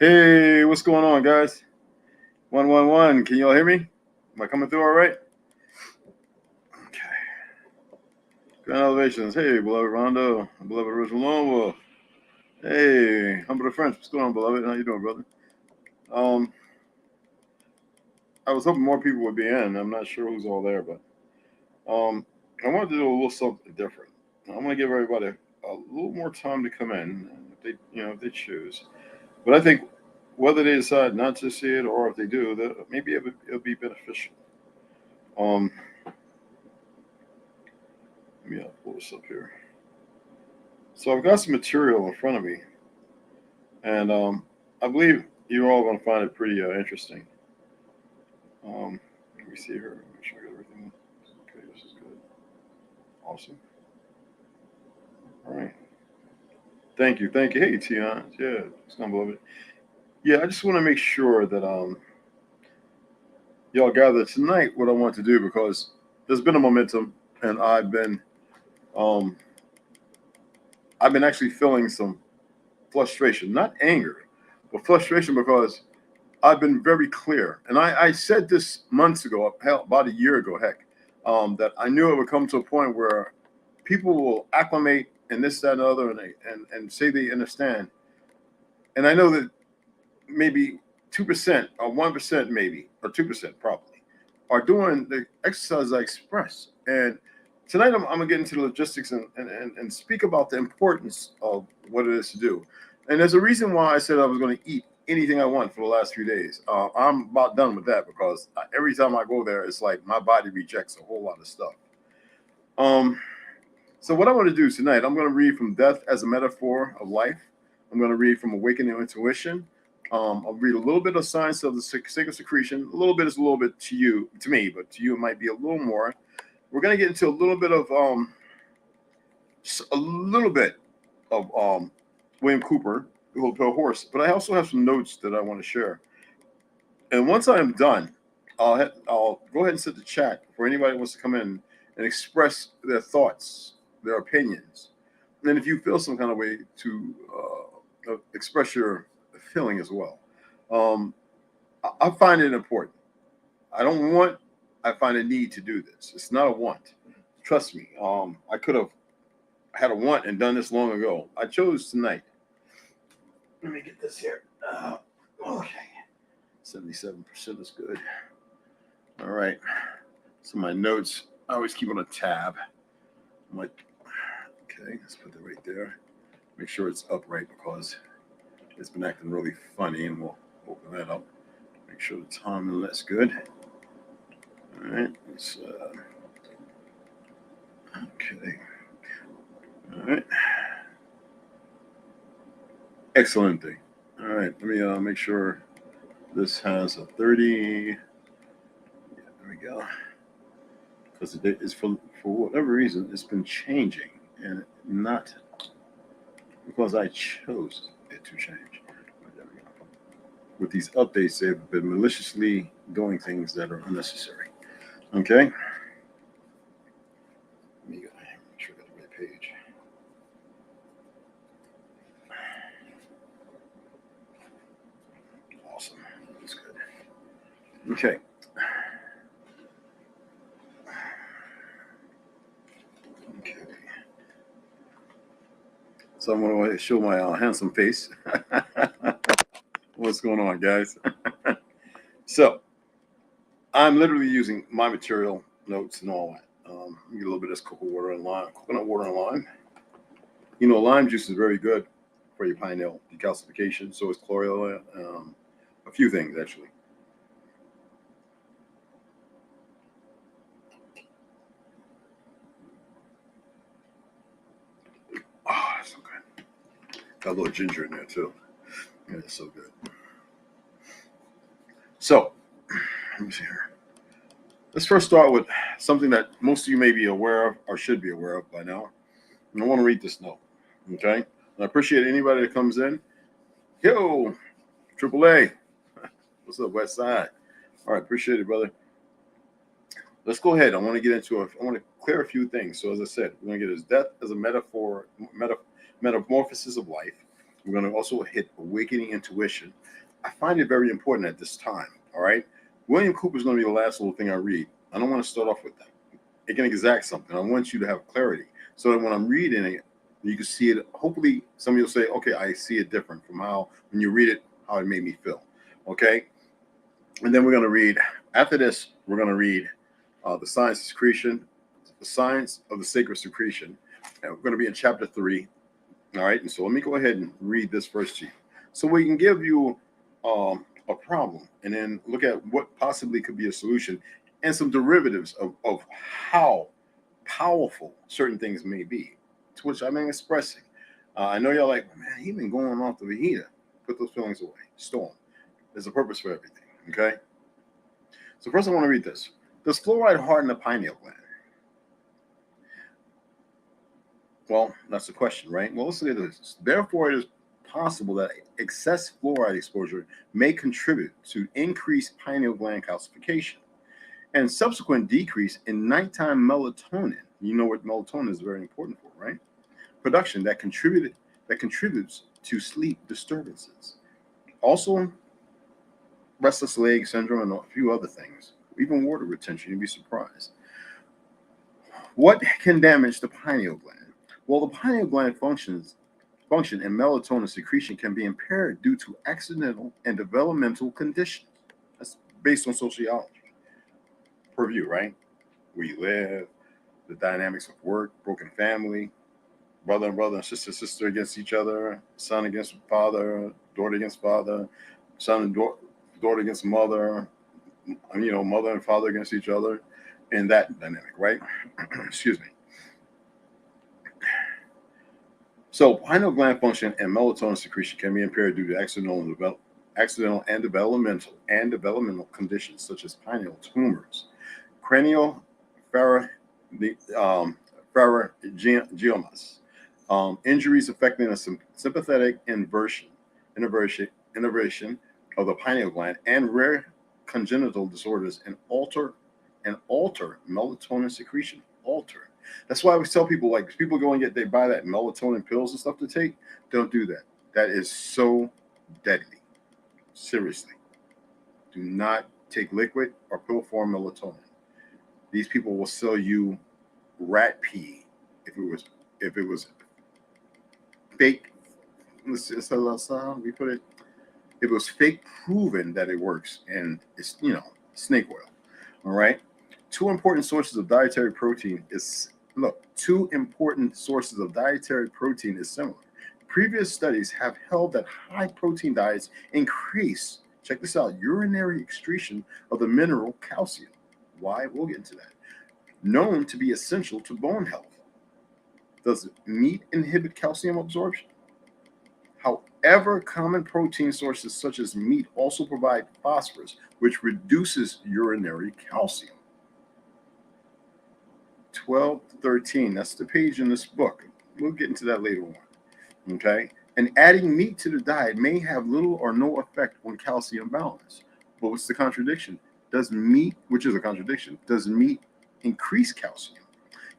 Hey, what's going on, guys? 111. Can y'all hear me? Am I coming through all right? Okay. Grand elevations. Hey, beloved Rondo, beloved original lone wolf. Hey, humble the French. What's going on, beloved? How you doing, brother? Um, I was hoping more people would be in. I'm not sure who's all there, but I wanted to do a little something different. I want to give everybody a little more time to come in, if they, if they choose. But I think whether they decide not to see it or if they do, that maybe it'll be beneficial. Um, Let me pull this up here. So I've got some material in front of me, and I believe you're all going to find it pretty interesting. Let me see here. Make sure I got everything. Okay, this is good. Awesome. All right. Thank you. Thank you. Hey, Tion. Yeah, it's gonna love it. Yeah, I just want to make sure that y'all gather tonight what I want to do because there's been a momentum, and um I've been actually feeling some frustration, not anger, but frustration because I've been very clear, and I said this months ago, hell, about a year ago, heck, that I knew it would come to a point where people will acclimate and this, that, and the other, and say they understand. And I know that maybe 2% or 1%, maybe, or 2% probably, are doing the exercise I express. And tonight I'm gonna get into the logistics and speak about the importance of what it is to do. And there's a reason why I said I was going to eat anything I want for the last few days. I'm about done with that because every time I go there, it's like my body rejects a whole lot of stuff. Um, so what I want to do tonight, I'm going to read from Death as a Metaphor of Life. I'm going to read from Awakening Intuition. I'll read a little bit of Science of the Sacred Secretion. A little bit is a little bit to me, but to you it might be a little more. We're going to get into a little bit of William Cooper, the Little Pale Horse. But I also have some notes that I want to share. And once I am done, I'll go ahead and set the chat for anybody who wants to come in and express their thoughts, their opinions. And if you feel some kind of way to express your feeling as well. I find it important. I don't want, I find a need to do this. It's not a want. Trust me. I could have had a want and done this long ago. I chose tonight. Let me get this here. Okay. 77% is good. All right. So my notes, I always keep on a tab. I'm like, okay, let's put that right there. Make sure it's upright because it's been acting really funny, and we'll open that up. Make sure the time and that's good. All right. Let's, okay. All right. Excellent thing. All right. Let me make sure this has a 30. Yeah, there we go. Because it is for whatever reason, it's been changing, and not because I chose it to change. But there we go. With these updates, they've been maliciously doing things that are unnecessary. Okay. Let me make sure I got the right page. Awesome. That's good. Okay. Okay. So I'm going to show my handsome face. What's going on, guys? So I'm literally using my material, notes, and all that. Get a little bit of coconut water and lime. You know, lime juice is very good for your pineal decalcification. So is chlorella. A few things actually. Oh, that's so good. Got a little ginger in there too. Yeah, it's so good. So, let me see here. Let's first start with something that most of you may be aware of or should be aware of by now. And I want to read this note. Okay? And I appreciate anybody that comes in. Yo, AAA. What's up, West Side? All right, appreciate it, brother. Let's go ahead. I want to get into it. I want to clear a few things. So, as I said, we're going to get his death as a metamorphosis of life. We're going to also hit awakening intuition. I find it very important at this time. All right. William Cooper is going to be the last little thing I read. I don't want to start off with that. It can exact something. I want you to have clarity so that when I'm reading it, you can see it. Hopefully, somebody will say, okay, I see it different from how, when you read it, how it made me feel. Okay. And then we're going to read, after this, we're going to read the science of secretion, the science of the sacred secretion. And we're going to be in chapter 3. All right. And so let me go ahead and read this first to you. So we can give you a problem and then look at what possibly could be a solution and some derivatives of how powerful certain things may be, to which I've been expressing. I know y'all like, man, he been going off the Vahida. Put those feelings away. Storm. There's a purpose for everything. Okay. So first I want to read this. Does fluoride harden the pineal gland? Well, that's the question, right? Well, let's look at this. Therefore, it is possible that excess fluoride exposure may contribute to increased pineal gland calcification and subsequent decrease in nighttime melatonin. You know what melatonin is very important for, right? Production that contributes to sleep disturbances. Also, restless leg syndrome and a few other things. Even water retention, you'd be surprised. What can damage the pineal gland? Well, the pineal gland function and melatonin secretion can be impaired due to accidental and developmental conditions. That's based on sociology. Purview, right? Where you live, the dynamics of work, broken family, brother and sister against each other, son against father, daughter against father, son and daughter against mother, mother and father against each other, and that dynamic, right? Excuse me. So pineal gland function and melatonin secretion can be impaired due to accidental and developmental conditions such as pineal tumors, cranial pharyngiomas, injuries affecting a sympathetic innervation of the pineal gland, and rare congenital disorders and alter melatonin secretion. That's why I always tell people, like, people go and they buy that melatonin pills and stuff to take. Don't do that. That is so deadly. Seriously. Do not take liquid or pill form melatonin. These people will sell you rat pee if it was fake. If it was fake proven that it works, and it's snake oil. All right. Two important sources of dietary protein is similar. Previous studies have held that high protein diets increase, check this out, urinary excretion of the mineral calcium. Why? We'll get into that. Known to be essential to bone health. Does meat inhibit calcium absorption? However, common protein sources such as meat also provide phosphorus, which reduces urinary calcium. 12 to 13, that's the page in this book. We'll get into that later on. Okay? And adding meat to the diet may have little or no effect on calcium balance. But what's the contradiction? Does meat increase calcium?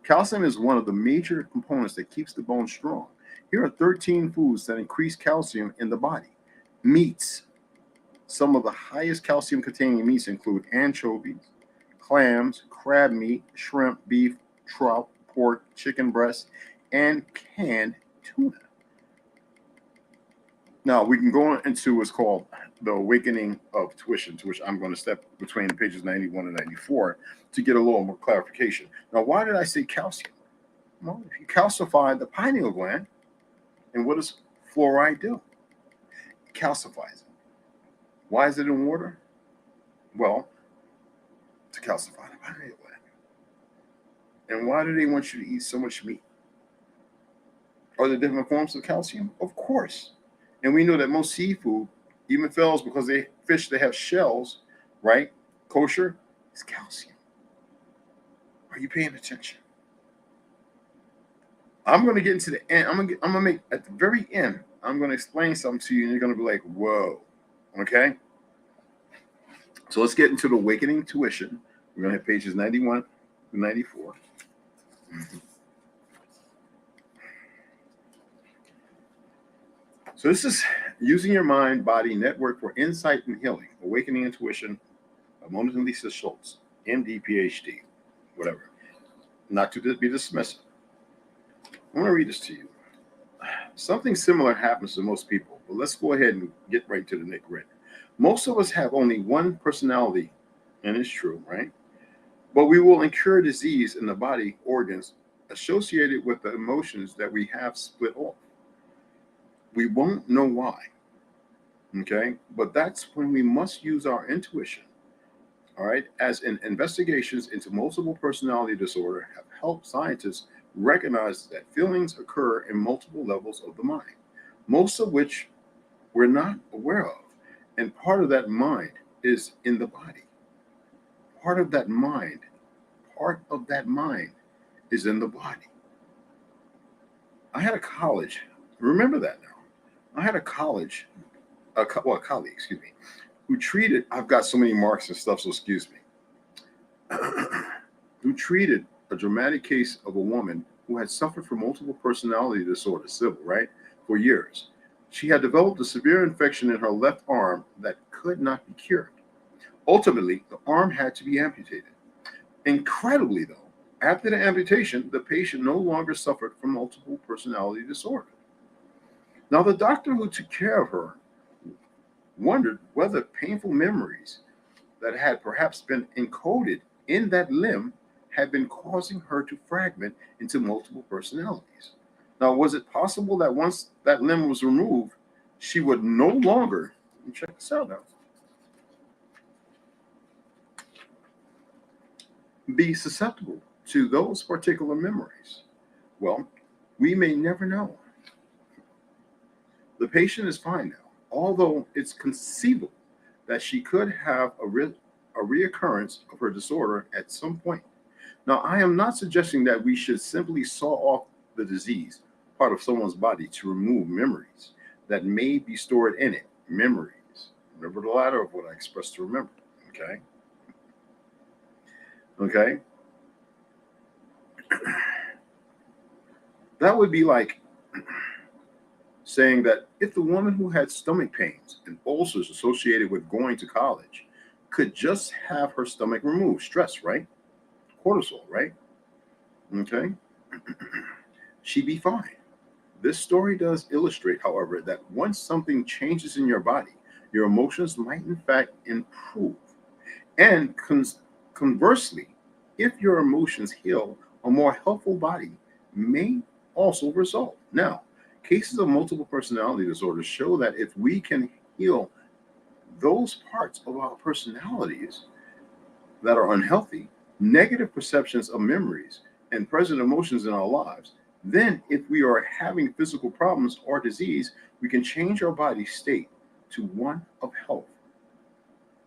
Calcium is one of the major components that keeps the bone strong. Here are 13 foods that increase calcium in the body. Meats. Some of the highest calcium containing meats include anchovies, clams, crab meat, shrimp, beef, trout, pork, chicken breast, and canned tuna. Now we can go into what's called the awakening of tuition, to which I'm going to step between pages 91 and 94 to get a little more clarification. Now, why did I say calcium? Well, if you calcify the pineal gland, and what does fluoride do? It calcifies it. Why is it in water? Well, to calcify the pineal gland. And why do they want you to eat so much meat? Are there different forms of calcium? Of course. And we know that most seafood even fails because they have shells, right? Kosher is calcium. Are you paying attention? I'm going to get into the end. I'm going to make, at the very end, I'm going to explain something to you, and you're going to be like, whoa. Okay? So let's get into the awakening tuition. We're going to hit pages 91 to 94. So this is using your mind-body network for insight and healing, awakening intuition, Mona Lisa Schultz, MD, PhD, whatever. Not to be dismissive. I want to read this to you. Something similar happens to most people, but let's go ahead and get right to the nitty-gritty. Most of us have only one personality, and it's true, right? But we will incur disease in the body organs associated with the emotions that we have split off. We won't know why, okay? But that's when we must use our intuition, all right? As in investigations into multiple personality disorder have helped scientists recognize that feelings occur in multiple levels of the mind, most of which we're not aware of. And part of that mind is in the body. Part of that mind is in the body. I had a college, remember that now. I had a colleague, excuse me, who treated, I've got so many marks and stuff, so excuse me, who treated a dramatic case of a woman who had suffered from multiple personality disorder, civil, right, for years. She had developed a severe infection in her left arm that could not be cured. Ultimately, the arm had to be amputated. Incredibly, though, after the amputation, the patient no longer suffered from multiple personality disorder. Now, the doctor who took care of her wondered whether painful memories that had perhaps been encoded in that limb had been causing her to fragment into multiple personalities. Now, was it possible that once that limb was removed, she would no longer, check this out now, be susceptible to those particular memories? Well, we may never know. The patient is fine now, although it's conceivable that she could have a reoccurrence of her disorder at some point. Now, I am not suggesting that we should simply saw off the disease part of someone's body to remove memories that may be stored in it. Memories. Remember the latter of what I expressed to remember. Okay? Okay? That would be like saying that if the woman who had stomach pains and ulcers associated with going to college could just have her stomach removed, stress, right? Cortisol, right? Okay? She'd be fine. This story does illustrate, however, that once something changes in your body, your emotions might in fact improve. And conversely, if your emotions heal, a more helpful body may also result. Now, cases of multiple personality disorders show that if we can heal those parts of our personalities that are unhealthy, negative perceptions of memories, and present emotions in our lives, then if we are having physical problems or disease, we can change our body state to one of health.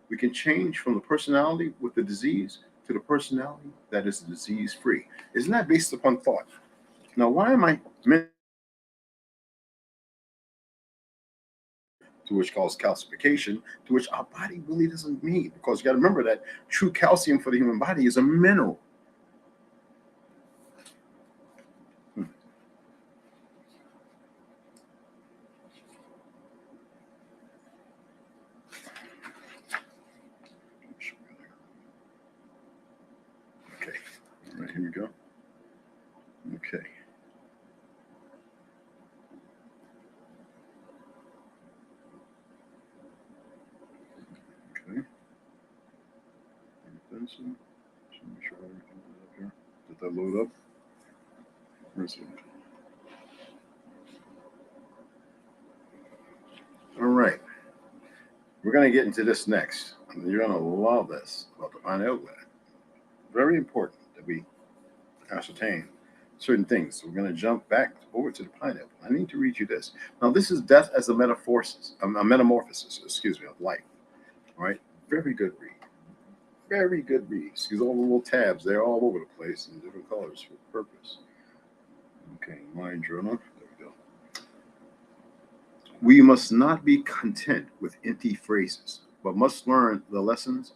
We can change from the personality with the disease to the personality that is disease-free. Isn't that based upon thought? Now, why am I to which causes calcification, to which our body really doesn't need, because you got to remember that true calcium for the human body is a mineral. Okay, all right, here we go. Okay. Okay. Pencil. Just make sure everything is up here. Did that load up? Where's it? All right. We're going to get into this next. You're going to love this about the pineal gland. Very important that we ascertain certain things. So we're going to jump back over to the pineapple. I need to read you this. Now, this is Death as a Metamorphosis, excuse me, of Life. All right. Very good read. Very good read. Excuse all the little tabs. They're all over the place in different colors for purpose. Okay. My journal. There we go. We must not be content with empty phrases, but must learn the lessons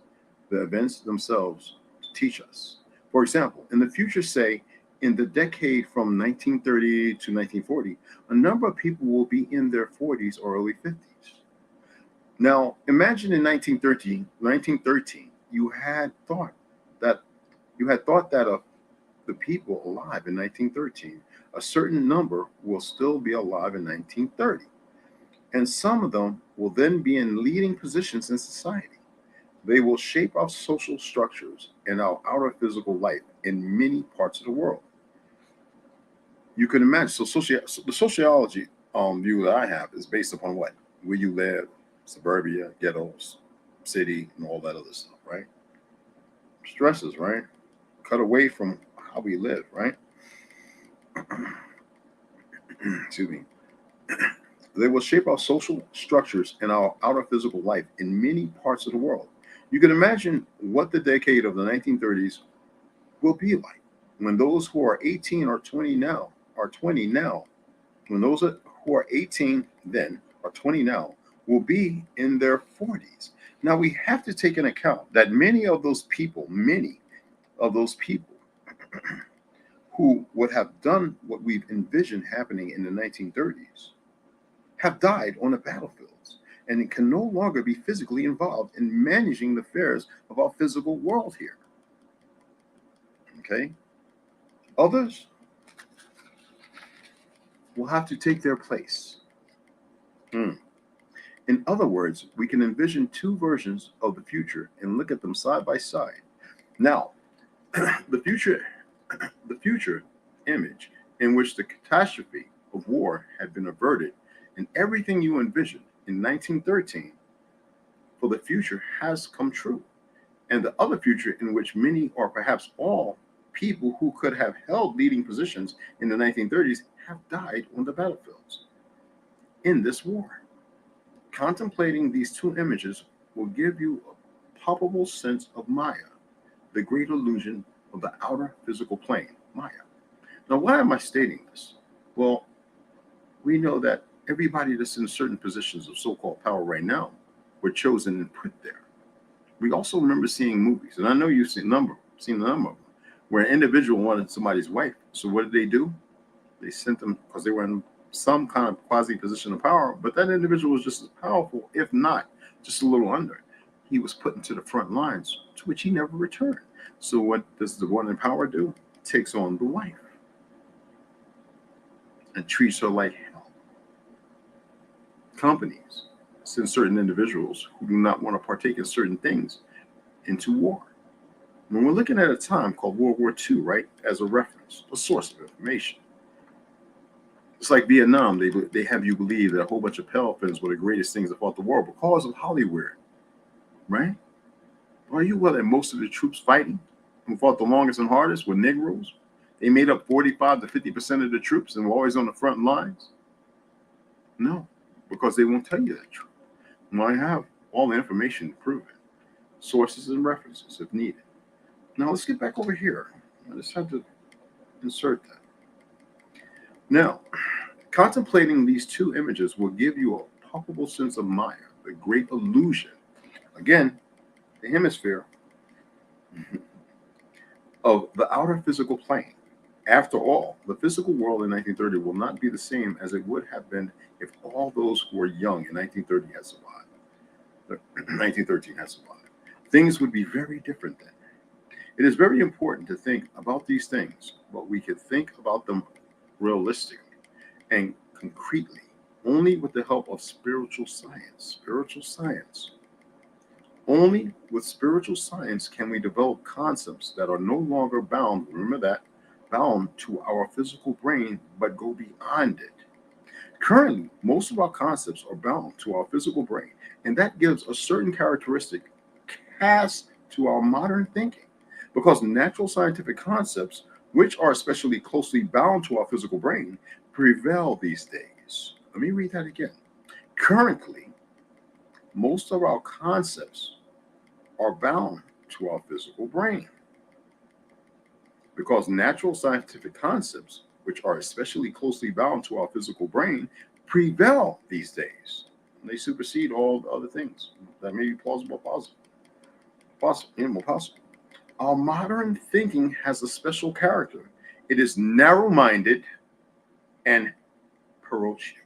the events themselves teach us. For example, in the future, say, in the decade from 1930 to 1940, a number of people will be in their 40s or early 50s. Now, imagine in 1913, that you had thought that of the people alive in 1913, a certain number will still be alive in 1930, and some of them will then be in leading positions in society. They will shape our social structures and our outer physical life in many parts of the world. You can imagine. So the sociology view that I have is based upon what? Where you live, suburbia, ghettos, city, and all that other stuff, right? Stresses, right? Cut away from how we live, right? Excuse me. They will shape our social structures and our outer physical life in many parts of the world. You can imagine what the decade of the 1930s will be like when those who are 18 or 20 now are 20 now, when those who are 18 then are 20 now will be in their 40s. Now we have to take into account that many of those people who would have done what we've envisioned happening in the 1930s have died on the battlefields and can no longer be physically involved in managing the affairs of our physical world here. Okay? Others will have to take their place. In other words, we can envision two versions of the future and look at them side by side. Now, the future image in which the catastrophe of war had been averted and everything you envisioned in 1913 for the future has come true. And the other future in which many or perhaps all people who could have held leading positions in the 1930s have died on the battlefields in this war. Contemplating these two images will give you a palpable sense of Maya, the great illusion of the outer physical plane, Maya. Now, why am I stating this? Well, we know that everybody that's in certain positions of so-called power right now were chosen and put there. We also remember seeing movies, and I know you've seen a number of them, where an individual wanted somebody's wife. So what did they do? They sent them because they were in some kind of quasi position of power, but that individual was just as powerful, if not just a little under. He was put into the front lines, to which he never returned. So what does the one in power do? Takes on the wife and treats her like hell. Companies send certain individuals who do not want to partake in certain things into war. When we're looking at a time called World War II, right, as a reference, a source of information. It's like Vietnam. They have you believe that a whole bunch of Pelopons were the greatest things that fought the war because of Hollywood, right? Are you aware that most of the troops fighting who fought the longest and hardest were Negroes? They made up 45 to 50% of the troops and were always on the front lines? No, because they won't tell you that truth. Well, I have all the information to prove it. Sources and references if needed. Now let's get back over here. I just have to insert that. Now, contemplating these two images will give you a palpable sense of Maya, the great illusion. Again, the hemisphere of the outer physical plane. After all, the physical world in 1930 will not be the same as it would have been if all those who were young in 1930 had survived. 1913 had survived. Things would be very different then. It is very important to think about these things, but we can think about them realistically and concretely only with the help of spiritual science. Spiritual science. Only with spiritual science can we develop concepts that are no longer bound, remember that, bound to our physical brain, but go beyond it. Currently, most of our concepts are bound to our physical brain, and that gives a certain characteristic cast to our modern thinking, because natural scientific concepts, which are especially closely bound to our physical brain, prevail these days. Let me read that again. Currently, most of our concepts are bound to our physical brain, because natural scientific concepts, which are especially closely bound to our physical brain, prevail these days. And they supersede all the other things that may be plausible, possible. Our modern thinking has a special character It is narrow-minded and parochial.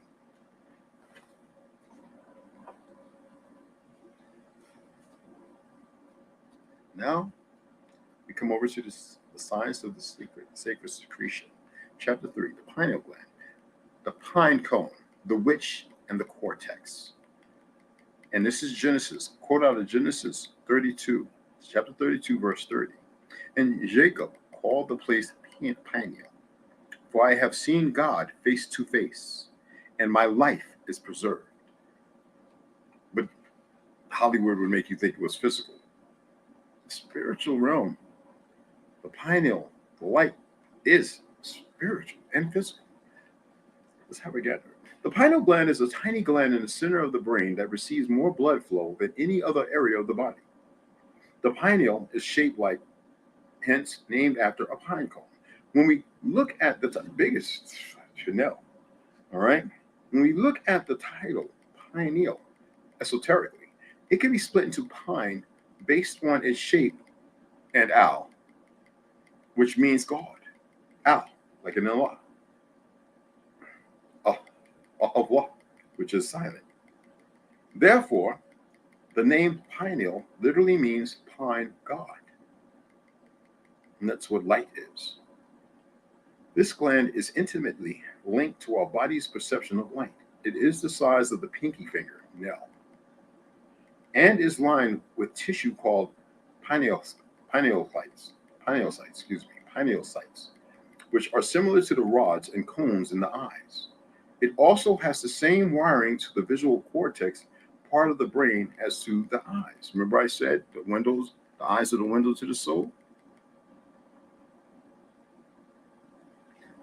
Now, we come over to the science of the sacred secretion. Chapter 3, the pineal gland, the pine cone, the witch, and the cortex. And this is Genesis, quote out of Genesis 32, chapter 32, verse 30. And Jacob called the place Peniel, for I have seen God face to face, and my life is preserved. But Hollywood would make you think it was physical. The spiritual realm, the pineal, the light, is spiritual and physical. Let's have a gather. The pineal gland is a tiny gland in the center of the brain that receives more blood flow than any other area of the body. The pineal is shaped like, hence named after a pine cone. When we look at the biggest, Chanel, all right? When we look at the title, pineal, esoterically, it can be split into pine based on its shape and al, which means God. Al, like an Allah. Of what? Which is silent. Therefore, the name pineal literally means pine God. And that's what light is. This gland is intimately linked to our body's perception of light. It is the size of the pinky finger, nail, and is lined with tissue called pineal sites, which are similar to the rods and cones in the eyes. It also has the same wiring to the visual cortex part of the brain as to the eyes. Remember I said the eyes are the window to the soul?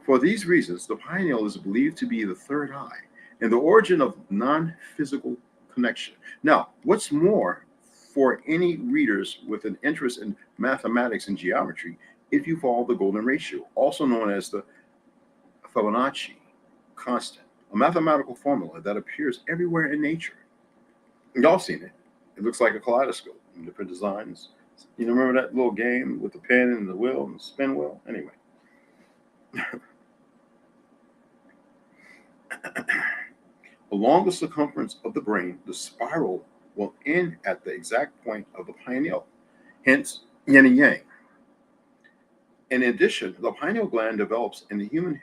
For these reasons, the pineal is believed to be the third eye and the origin of non-physical connection. Now, what's more, for any readers with an interest in mathematics and geometry, if you follow the golden ratio, also known as the Fibonacci constant, a mathematical formula that appears everywhere in nature. Y'all seen it. It looks like a kaleidoscope in different designs. You know, remember that little game with the pen and the wheel and the spin wheel? Anyway. Along the circumference of the brain, the spiral will end at the exact point of the pineal, hence yin and yang. In addition, the pineal gland develops in the human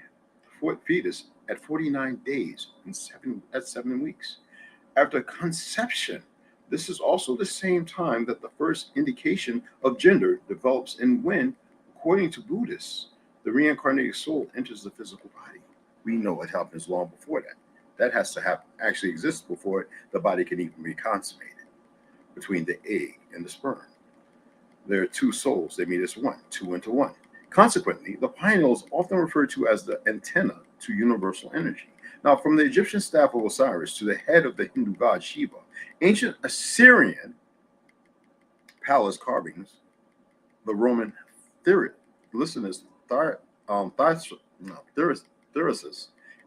fetus at 49 days and 7 weeks. After conception, this is also the same time that the first indication of gender develops and when, according to Buddhists, the reincarnated soul enters the physical body. We know it happens long before that. That has to actually exist before the body can even be consummated between the egg and the sperm. There are two souls, they meet as one, two into one. Consequently, the pineal is often referred to as the antenna to universal energy. Now, from the Egyptian staff of Osiris to the head of the Hindu god Shiva, ancient Assyrian palace carvings, the Roman Thurissus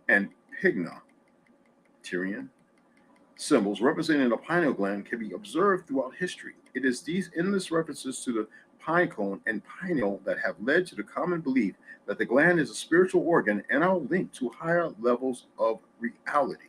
and Pygna Tyrian symbols representing the pineal gland can be observed throughout history. It is these endless references to the pine cone and pineal that have led to the common belief that the gland is a spiritual organ and are linked to higher levels of reality.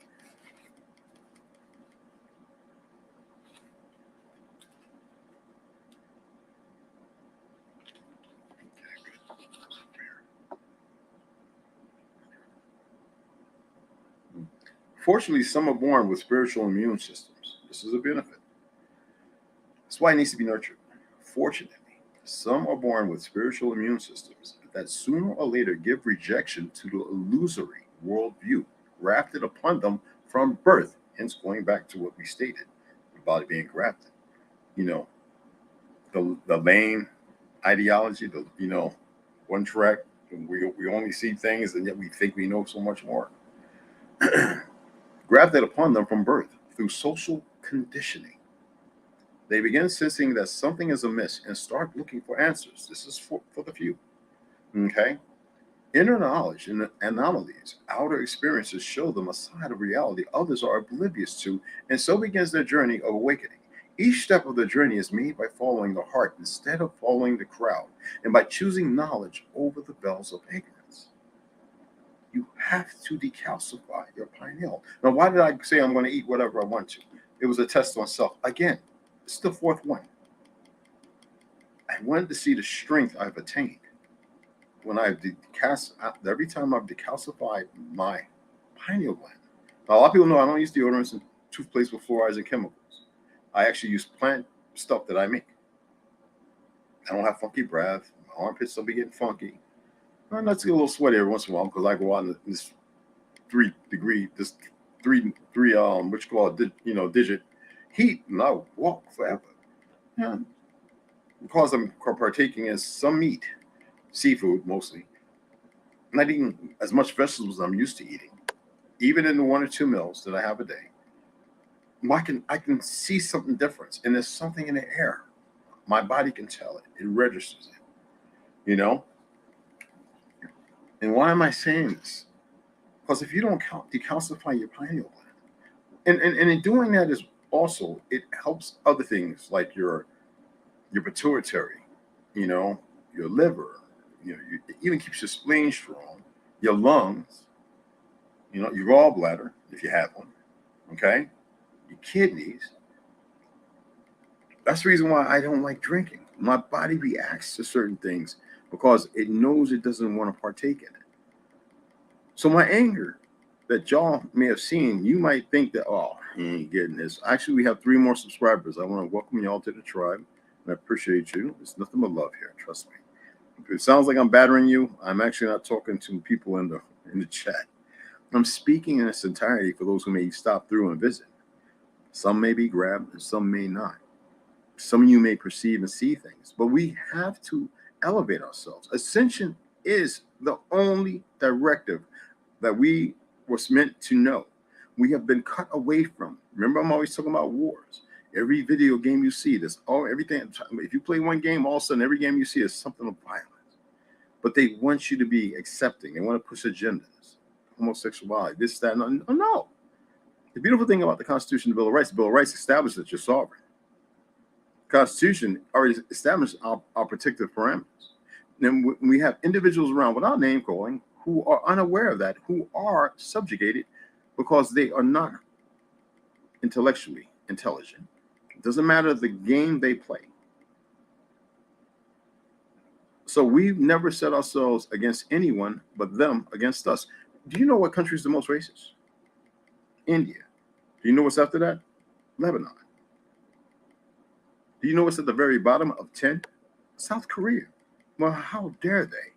Fortunately, some are born with spiritual immune systems. This is a benefit. That's why it needs to be nurtured. Fortunately, some are born with spiritual immune systems that sooner or later give rejection to the illusory worldview grafted upon them from birth. Hence, going back to what we stated about it being grafted. You know, the lame ideology, one track, we only see things and yet we think we know so much more. Grafted upon them from birth through social conditioning. They begin sensing that something is amiss and start looking for answers. This is for the few. Okay? Inner knowledge and anomalies, outer experiences show them a side of reality others are oblivious to, and so begins their journey of awakening. Each step of the journey is made by following the heart instead of following the crowd, and by choosing knowledge over the bells of ignorance. have to decalcify your pineal. Now, why did I say I'm going to eat whatever I want to? It was a test on self. Again, it's the fourth one. I wanted to see the strength I've attained when I've every time I've decalcified my pineal gland. Now, a lot of people know I don't use deodorants and toothpaste with fluorides and chemicals. I actually use plant stuff that I make. I don't have funky breath. My armpits don't be getting funky. My nuts get a little sweaty every once in a while because I go out in this three what you call it, digit heat, and I walk forever. Yeah. Because I'm partaking in some meat, seafood mostly, not eating as much vegetables as I'm used to eating, even in the 1 or 2 meals that I have a day. I can see something different, and there's something in the air. My body can tell it. It registers it, And why am I saying this? Because if you don't decalcify your pineal gland, and in doing that is also, it helps other things like your pituitary, your liver, it even keeps your spleen strong, your lungs, your gallbladder, if you have one, okay, your kidneys. That's the reason why I don't like drinking. My body reacts to certain things because it knows it doesn't want to partake in it. So my anger that y'all may have seen, you might think that, oh, he ain't getting this. Actually, we have 3 more subscribers. I want to welcome y'all to the tribe, and I appreciate you. It's nothing but love here, trust me. If it sounds like I'm battering you, I'm actually not talking to people in the chat. I'm speaking in its entirety for those who may stop through and visit. Some may be grabbed, and some may not. Some of you may perceive and see things, but we have to elevate ourselves. Ascension is the only directive that we was meant to know. We have been cut away from. Remember, I'm always talking about wars. Every video game you see, everything. If you play one game, all of a sudden, every game you see is something of violence. But they want you to be accepting. They want to push agendas, homosexuality, this, that, and no. The beautiful thing about the Constitution, the Bill of Rights establishes that you're sovereign. Constitution already established our protective parameters. Then we have individuals around without name calling who are unaware of that, who are subjugated because they are not intellectually intelligent. It doesn't matter the game they play. So we've never set ourselves against anyone but them against us. Do you know what country is the most racist? India. Do you know what's after that? Lebanon. Do you know what's at the very bottom of 10? South Korea. Well, how dare they?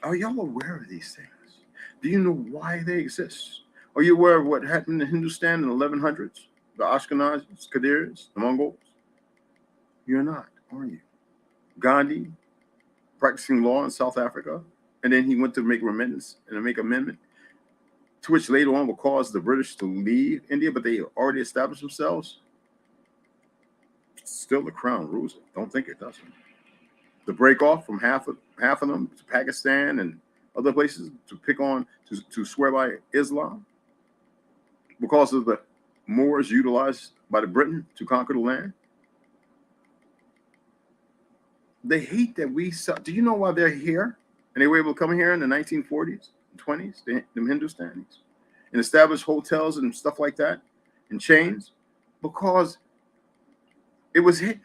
Are y'all aware of these things? Do you know why they exist? Are you aware of what happened in Hindustan in the 1100s? The Ashkenazis, Qadirs, the Mongols? You're not, are you? Gandhi practicing law in South Africa, and then he went to make remittance and make amendment, to which later on will cause the British to leave India, but they already established themselves. Still the crown rules it. Don't think it doesn't. To break off from half of them to Pakistan and other places to pick on, to swear by Islam because of the Moors utilized by the Britain to conquer the land. They hate that we. Do you know why they're here? And they were able to come here in the 1940s and 20s, them Hindustanis, and establish hotels and stuff like that and chains because it was hidden.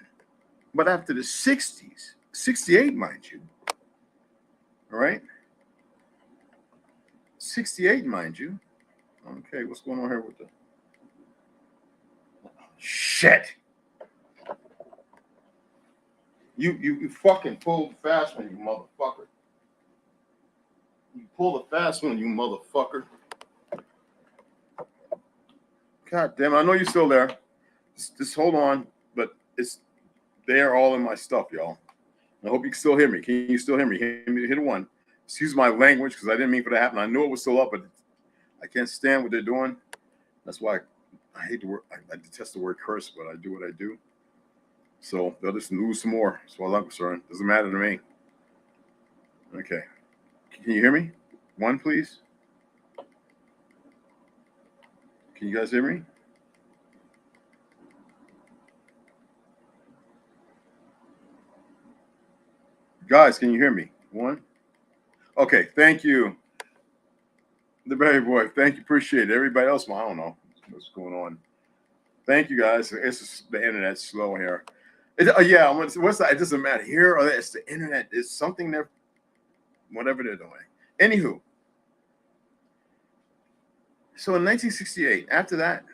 But after the 60s, 68, mind you, all right? 68, mind you. Okay, what's going on here with the shit? You fucking pulled the fast one, you motherfucker. You pulled the fast one, you motherfucker. God damn it, I know you're still there. Just hold on, but they're all in my stuff, y'all. I hope you can still hear me. Can you still hear me? Hit one. Excuse my language because I didn't mean for that to happen. I knew it was still up, but I can't stand what they're doing. That's why I hate the word. I detest the word curse, but I do what I do. So they'll just lose some more. As far as I'm concerned, doesn't matter to me. Okay, can you hear me? One, please. Can you guys hear me? Guys, can you hear me? One. Okay, thank you. The Berry Boy, thank you. Appreciate it. Everybody else, well, I don't know what's going on. Thank you guys. It's just the internet's slow here. Yeah, what's that? It doesn't matter here or there. It's the internet. It's something there, whatever they're doing. Anywho, so in 1968, after that,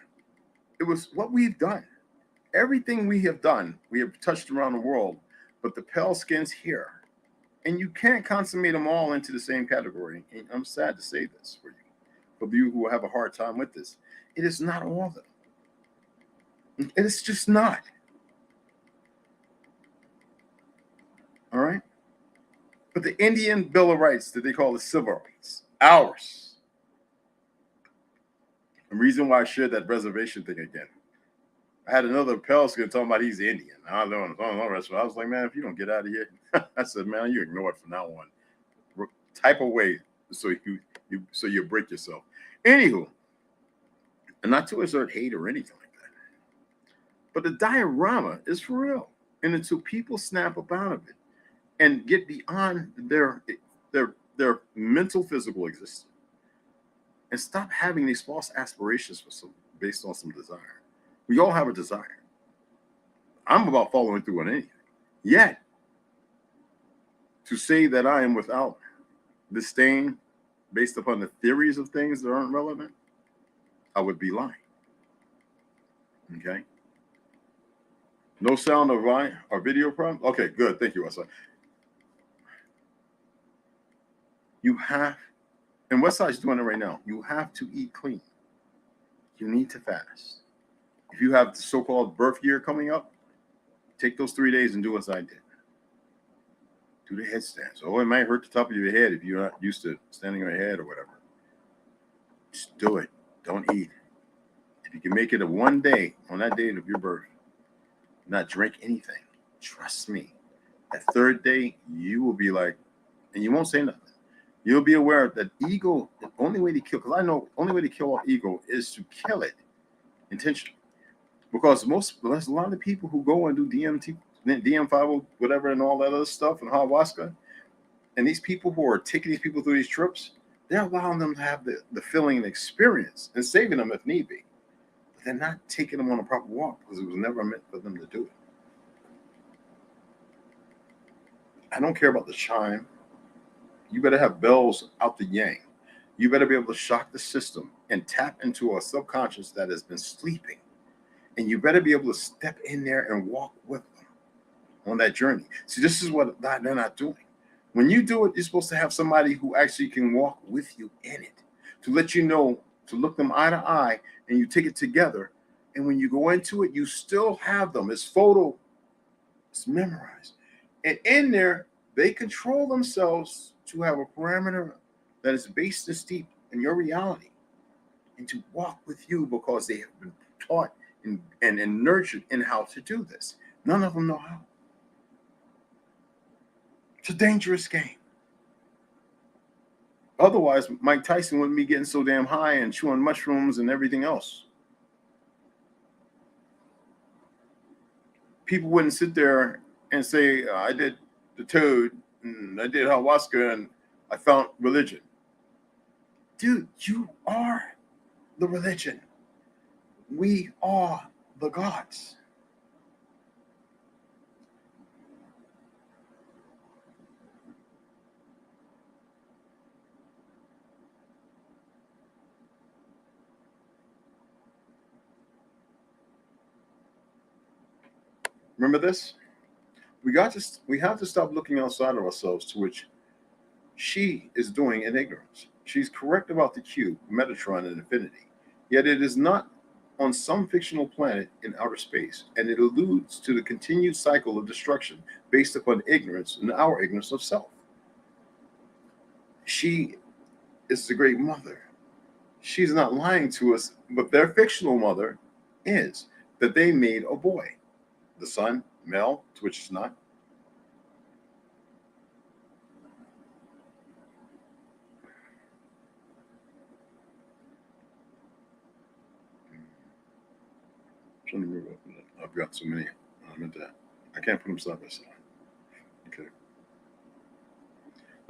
it was what we've done. Everything we have done, we have touched around the world, but the pale skins here. And you can't consummate them all into the same category. And I'm sad to say this for you who have a hard time with this. It is not all of them. It's just not. All right? But the Indian Bill of Rights that they call the civil rights, ours. The reason why I shared that reservation thing again. I had another pale skin talking about he's Indian. I was like, man, if you don't get out of here, I said, man, you ignore it from now on. Type of way so you break yourself. Anywho, and not to exert hate or anything like that, but the diorama is for real, and until people snap up out of it and get beyond their mental physical existence and stop having these false aspirations based on some desire. We all have a desire. I'm about following through on anything. Yet, to say that I am without disdain based upon the theories of things that aren't relevant, I would be lying. Okay? No sound or video problem? Okay, good. Thank you, Westside. You have, and Westside's doing it right now, you have to eat clean. You need to fast. If you have the so-called birth year coming up, take those 3 days and do as I did. Do the headstands. Oh, it might hurt the top of your head if you're not used to standing on your head or whatever. Just do it. Don't eat. If you can make it a one day on that date of your birth, not drink anything, trust me, that third day, you will be like, and you won't say nothing. You'll be aware that ego, the only way to kill, because I know the only way to kill off ego is to kill it intentionally. Because there's a lot of people who go and do DMT, DM50, whatever, and all that other stuff, and ayahuasca. And these people who are taking these people through these trips, they're allowing them to have the feeling and experience and saving them if need be. But they're not taking them on a proper walk because it was never meant for them to do it. I don't care about the chime. You better have bells out the yang. You better be able to shock the system and tap into a subconscious that has been sleeping. And you better be able to step in there and walk with them on that journey. See, this is what they're not doing. When you do it, you're supposed to have somebody who actually can walk with you in it, to let you know, to look them eye to eye, and you take it together. And when you go into it, you still have them. It's memorized. And in there, they control themselves to have a parameter that is based and steeped in your reality and to walk with you because they have been taught and nurtured in how to do this. None of them know how. It's a dangerous game. Otherwise, Mike Tyson wouldn't be getting so damn high and chewing mushrooms and everything else. People wouldn't sit there and say, I did the toad, and I did ayahuasca, and I found religion. Dude, you are the religion. We are the gods. Remember this? We have to stop looking outside of ourselves, to which she is doing in ignorance. She's correct about the cube, Metatron, and infinity. Yet it is not on some fictional planet in outer space, and it alludes to the continued cycle of destruction based upon ignorance and our ignorance of self. She is the great mother. She's not lying to us, but their fictional mother is that they made a boy. The son, male, to which is not. Trying to move up. I've got so many. I can't put them side by side. Okay.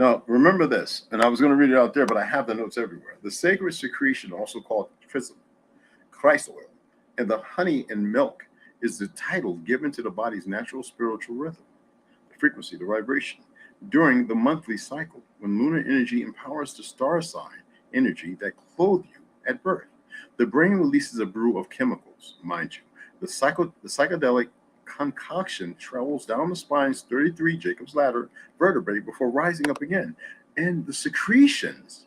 Now, remember this, and I was going to read it out there, but I have the notes everywhere. The sacred secretion, also called chrism, Christ oil, and the honey and milk is the title given to the body's natural spiritual rhythm, the frequency, the vibration, during the monthly cycle, when lunar energy empowers the star sign energy that clothe you at birth. The brain releases a brew of chemicals, mind you. The psychedelic concoction travels down the spine's 33 Jacob's ladder vertebrae before rising up again, and the secretions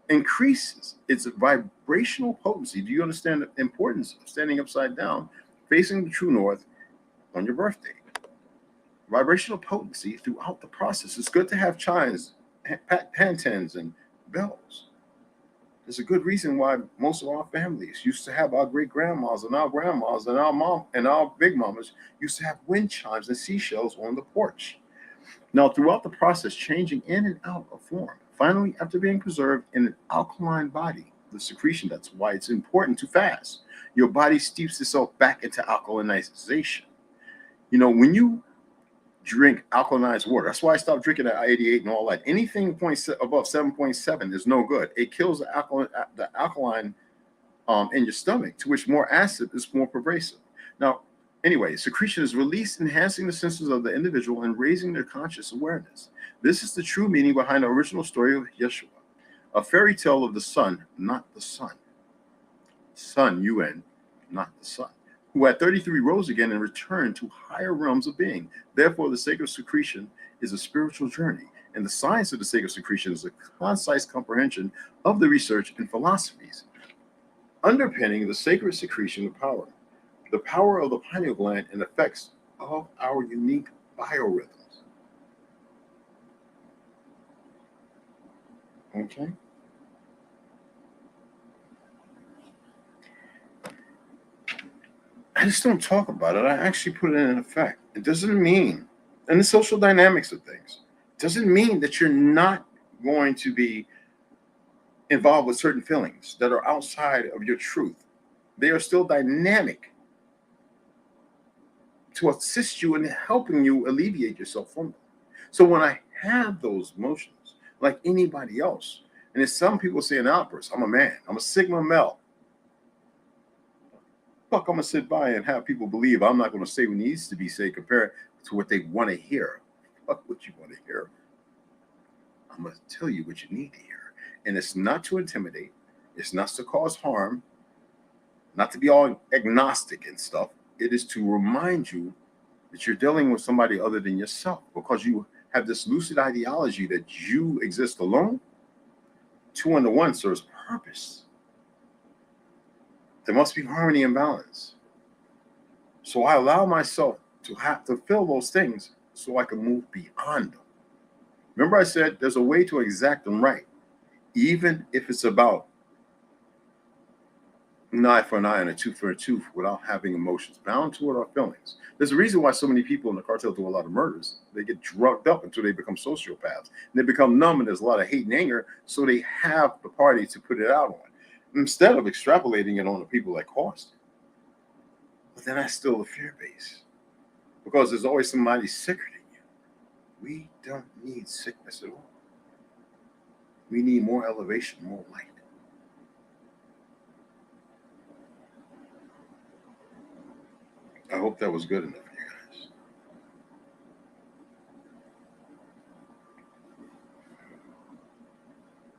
increases its vibrational potency. Do you understand the importance of standing upside down, facing the true north on your birthday? Vibrational potency throughout the process. It's good to have chimes, pantens, and bells. There's a good reason why most of our families used to have our great grandmas and our grandmas and our mom and our big mamas used to have wind chimes and seashells on the porch. Now, throughout the process, changing in and out of form, finally, after being preserved in an alkaline body, the secretion, that's why it's important to fast. Your body steeps itself back into alkalinization. You know, when you drink alkalinized water, that's why I stopped drinking at 88 and all that. Anything above 7.7 is no good. It kills the alkaline in your stomach, to which more acid is more pervasive. Now, anyway, secretion is released, enhancing the senses of the individual and raising their conscious awareness. This is the true meaning behind the original story of Yeshua, a fairy tale of the sun, not the sun. Sun, UN, not the sun, who at 33 rose again and returned to higher realms of being. Therefore, the sacred secretion is a spiritual journey, and the science of the sacred secretion is a concise comprehension of the research and philosophies underpinning the sacred secretion the power of the pineal gland and effects of our unique biorhythms. Okay? I just don't talk about it. I actually put it in effect. It doesn't mean, and the social dynamics of things, doesn't mean that you're not going to be involved with certain feelings that are outside of your truth. They are still dynamic to assist you in helping you alleviate yourself from them. So when I have those emotions, like anybody else, and there's some people say an outburst, I'm a man, I'm a Sigma male. Fuck, I'm gonna sit by and have people believe I'm not gonna say what needs to be said compared to what they want to hear. Fuck what you want to hear. I'm gonna tell you what you need to hear. And it's not to intimidate, it's not to cause harm, not to be all agnostic and stuff. It is to remind you that you're dealing with somebody other than yourself, because you have this lucid ideology that you exist alone. 2 under 1 serves purpose. There must be harmony and balance. So I allow myself to have to feel those things so I can move beyond them. Remember I said there's a way to exact them right, even if it's about an eye for an eye and a tooth for a tooth without having emotions bound to it or feelings. There's a reason why so many people in the cartel do a lot of murders. They get drugged up until they become sociopaths. And they become numb, and there's a lot of hate and anger, so they have the party to put it out on, instead of extrapolating it on the people that caused it. But then that's still the fear base, because there's always somebody sicker than you. We don't need sickness at all. We need more elevation, more light. I hope that was good enough for you guys.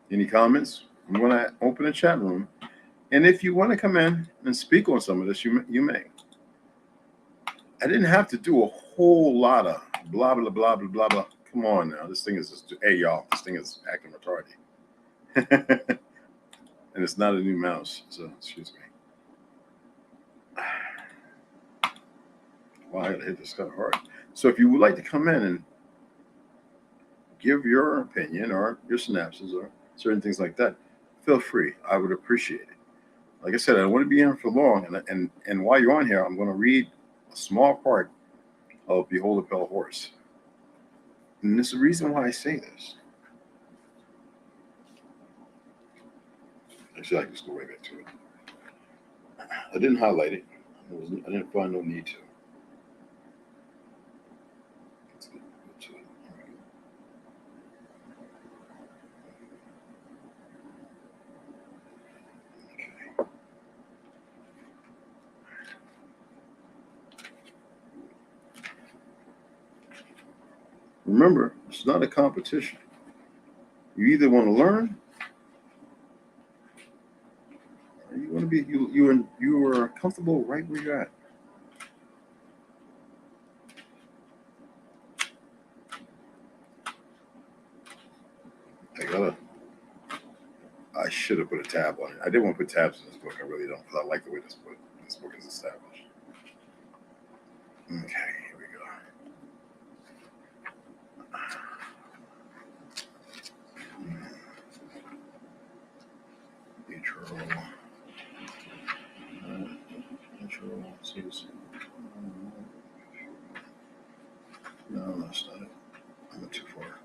Any comments? I'm going to open a chat room. And if you want to come in and speak on some of this, you may. I didn't have to do a whole lot of blah, blah, blah, blah, blah, blah. Come on now. This thing is just, hey, y'all, this thing is acting retarded. And it's not a new mouse, so excuse me. Well, I got to hit this kind of hard. So if you would like to come in and give your opinion or your synapses or certain things like that, feel free. I would appreciate it. Like I said, I don't want to be here for long. And while you're on here, I'm going to read a small part of Behold the Pale Horse. And there's a reason why I say this. Actually, I can just go right back to it. I didn't highlight it. I didn't find no need to. Let's go to it. Remember, it's not a competition. You either want to learn, or you want to be you are comfortable right where you're at. I should have put a tab on it. I didn't want to put tabs in this book. I really don't, because I like the way this book is established. Okay, here we go. No, that's not it. I went too far.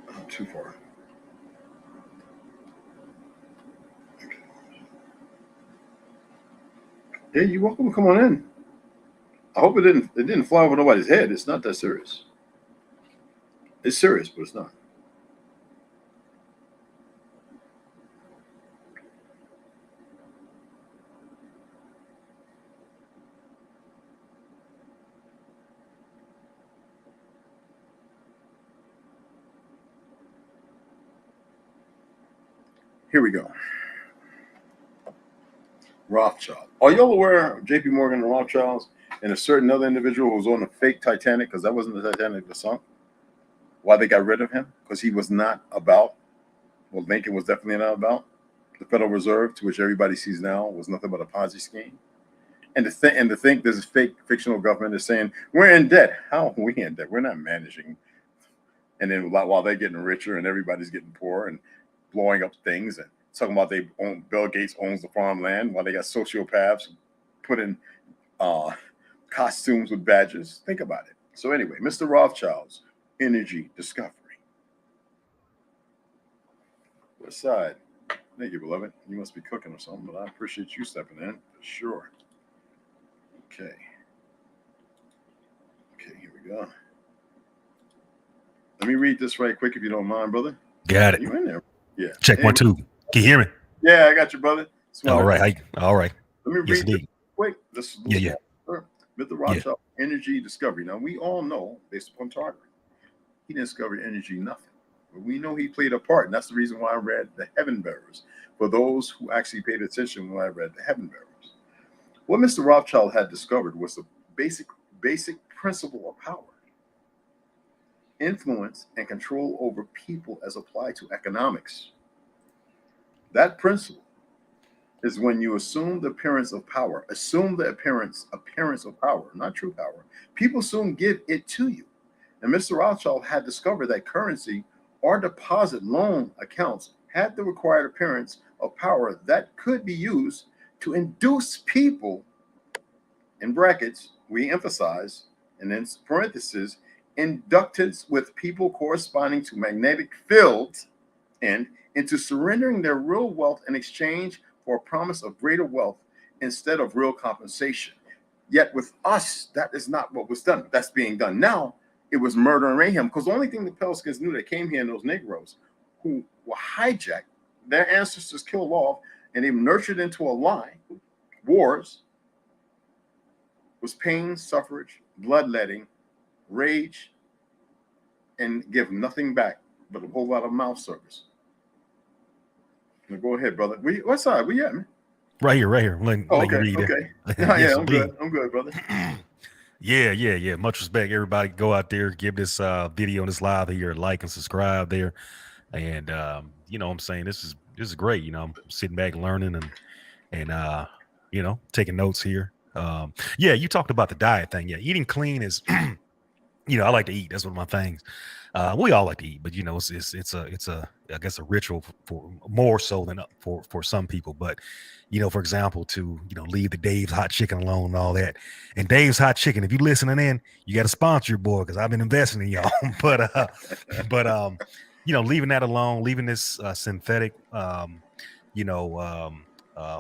I went too far. Okay. Hey, you're welcome to come on in. I hope it didn't fly over nobody's head. It's not that serious. It's serious, but it's not. Here we go. Rothschild. Are y'all aware of J.P. Morgan and Rothschilds and a certain other individual who was on a fake Titanic, because that wasn't the Titanic that sunk? Why they got rid of him? Because he was not about what Lincoln was definitely not about. The Federal Reserve, to which everybody sees now, was nothing but a Ponzi scheme. And to think this is fake fictional government is saying we're in debt. How are we in debt? We're not managing. And then while they're getting richer and everybody's getting poorer and blowing up things and talking about Bill Gates owns the farmland while they got sociopaths put in costumes with badges. Think about it. So anyway, Mr. Rothschild's energy discovery. West side. Thank you, beloved. You must be cooking or something, but I appreciate you stepping in for sure. Okay. Okay, here we go. Let me read this right quick if you don't mind, brother. Got it. You in there? Yeah. Check 1 2. Can you hear me? Yeah, I got you, brother. All right. All right. Let me read this quick. This yeah. Mr. Rothschild, energy discovery. Now, we all know, based upon targeting, he didn't discover energy nothing. But we know he played a part, and that's the reason why I read The Heaven Bearers, for those who actually paid attention when I read The Heaven Bearers. What Mr. Rothschild had discovered was the basic principle of power, influence, and control over people as applied to economics. That principle is when you assume the appearance of power, appearance of power, not true power. People soon give it to you. And Mr. Rothschild had discovered that currency or deposit loan accounts had the required appearance of power that could be used to induce people, in brackets, we emphasize, and in parentheses, inductance with people corresponding to magnetic fields and into surrendering their real wealth in exchange for a promise of greater wealth instead of real compensation. Yet with us, that is not what was done. That's being done now. It was murder and mayhem, because the only thing the Pelicans knew that came here in those Negroes who were hijacked, their ancestors killed off, and they nurtured into a lie, wars, was pain, suffrage, bloodletting, rage, and give nothing back but a whole lot of mouth service. Now go ahead, brother. What side? Where you at, man? Right here. Okay. Yeah, I'm good, brother. Yeah. Much respect, everybody. Go out there, give this video and this live here a like and subscribe there. And you know what I'm saying, this is great. You know, I'm sitting back learning and you know, taking notes here. Yeah, you talked about the diet thing. Yeah, eating clean is you know, I like to eat. That's one of my things. We all like to eat, but you know, it's a I guess a ritual for more so than for some people. But you know, for example, to leave the Dave's Hot Chicken alone and all that. And Dave's Hot Chicken, if you listening in, you got to sponsor your boy because I've been investing in y'all. but you know, leaving that alone, leaving this synthetic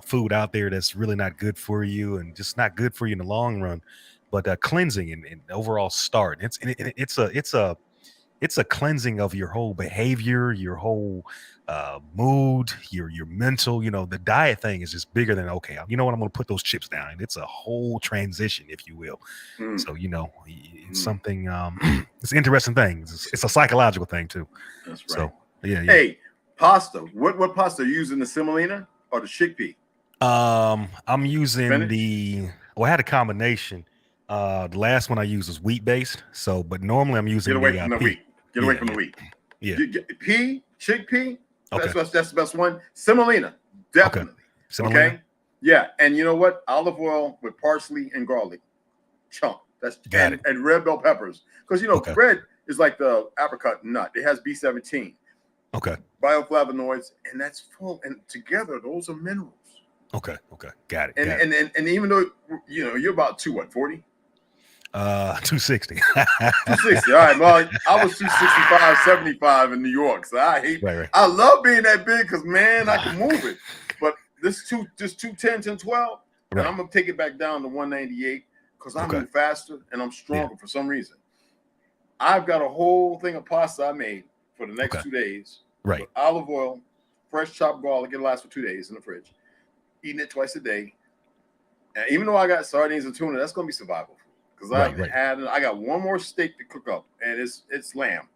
food out there that's really not good for you and just not good for you in the long run. But cleansing and overall start. It's it's a cleansing of your whole behavior, your whole mood, your mental. You know, the diet thing is just bigger than okay. You know what? I'm going to put those chips down. It's a whole transition, if you will. So you know, it's something. It's an interesting thing. It's a psychological thing too. That's right. So yeah. Hey, pasta. What pasta are you using? The semolina or the chickpea? I'm using Spinach? I had a combination. The last one I used was wheat based. So, but normally I'm using Get away from the pea. wheat. Get away from the wheat. Yeah. Pea, chickpea. Okay. That's the best one. Semolina, definitely. Semolina? Okay. Yeah, and you know what? Olive oil with parsley and garlic, chunk. That's and red bell peppers. Because you know, bread is like the apricot nut. It has B17. Okay. Bioflavonoids, and that's full. And together, those are minerals. Okay. Got it. And even though you know you're about 240. 260. 260. All right. Well, I was 265, 75 in New York. So I hate I love being that big because man, I can move it. But this 210, 1012, and I'm gonna take it back down to 198 because I move faster and I'm stronger for some reason. I've got a whole thing of pasta I made for the next 2 days. Right. Olive oil, fresh chopped garlic, it lasts for 2 days in the fridge. Eating it twice a day. And even though I got sardines and tuna, that's gonna be survival food. Because I got one more steak to cook up, and it's lamb.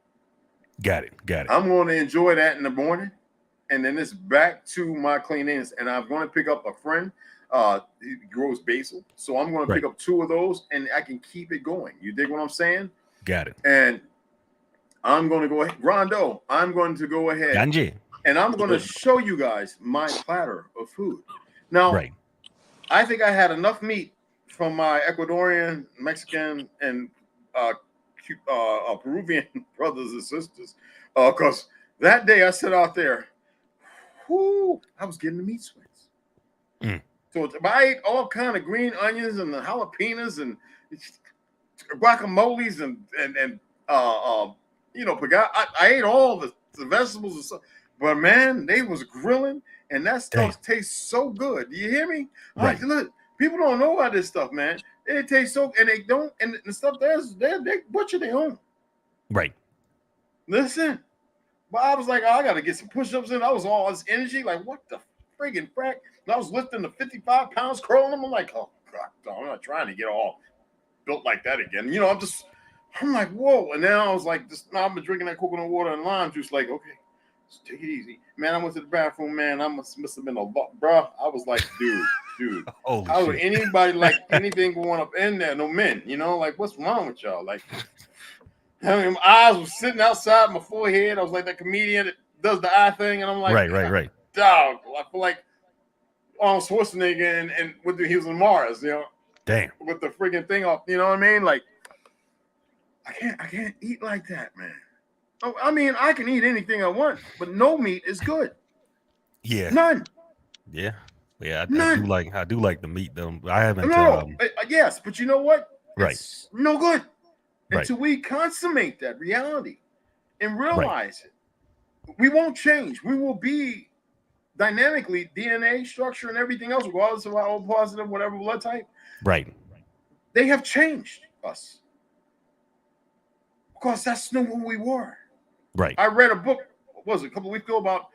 Got it. I'm going to enjoy that in the morning, and then it's back to my cleanings. And I'm going to pick up a friend. He grows basil, so I'm going to pick up 2 of those, and I can keep it going. You dig what I'm saying? Got it. And I'm going to go ahead, Rondo. I'm going to go ahead, and I'm going to show you guys my platter of food. Now, I think I had enough meat from my Ecuadorian, Mexican, and Peruvian brothers and sisters. Because that day I sat out there, I was getting the meat sweats. So if I ate all kind of green onions and the jalapenos and guacamoles and you know, I ate all the vegetables and stuff. But man, they was grilling, and that stuff tastes so good. Do you hear me? Like, look, people don't know about this stuff, man. It tastes so, and they don't, and the stuff they butcher their own. Right. Listen, but I was like, I got to get some push-ups in. I was all this energy, like, what the friggin' frack? And I was lifting the 55 pounds, curling them. I'm like, oh God, I'm not trying to get all built like that again. You know, I'm like, whoa. And then I was like, now I've been drinking that coconut water and lime juice. Like, okay, just take it easy, man. I went to the bathroom, man. I must have been a lot, bro. I was like, dude. How would anybody like anything going up in there? No men, you know, like what's wrong with y'all? Like, I mean, my eyes were sitting outside my forehead. I was like that comedian that does the eye thing, and I'm like, right. Dog, I feel like Arnold Schwarzenegger and with he was on Mars, you know. Damn. With the friggin' thing off, you know what I mean? Like, I can't eat like that, man. Oh, I mean, I can eat anything I want, but no meat is good. Yeah. None. Yeah. Yeah, I do like the meat though. I haven't. Yes, but you know what? It's no good until we consummate that reality and realize it. We won't change. We will be dynamically DNA structure and everything else, regardless of our own positive, whatever blood type. Right. They have changed us because that's not who we were. Right. I read a book. What was it, a couple of weeks ago about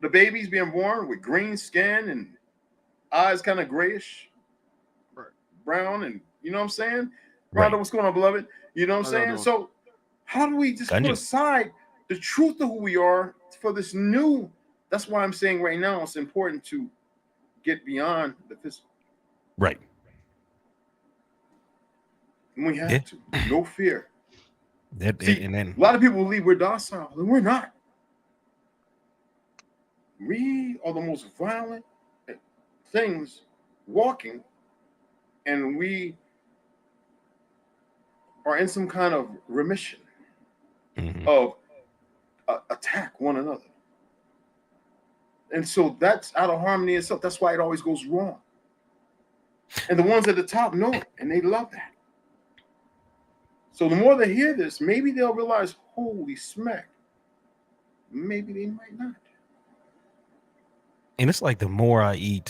the babies being born with green skin and eyes kind of grayish, brown, and you know what I'm saying? Rhonda, what's going on, beloved? You know what I'm saying? So how do we just put aside the truth of who we are for this new? That's why I'm saying right now it's important to get beyond the physical. Right. And we have to. No fear. See, and then a lot of people believe we're docile, and we're not. We are the most violent things walking, and we are in some kind of remission of attack one another. And so that's out of harmony itself. That's why it always goes wrong. And the ones at the top know it, and they love that. So the more they hear this, maybe they'll realize, holy smack, maybe they might not. And it's like the more I eat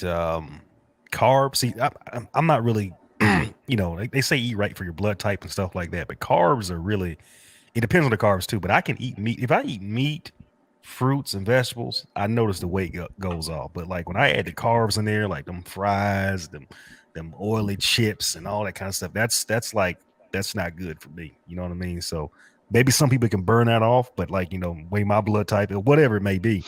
carbs, see, I'm not really, you know, they say eat right for your blood type and stuff like that, but carbs are really It depends on the carbs too, but I can eat meat. If I eat meat, fruits, and vegetables, I notice the weight goes off. But like when I add the carbs in there, like them fries, them oily chips, and all that kind of stuff, that's not good for me. You know what I mean? So maybe some people can burn that off, but like way my blood type or whatever it may be,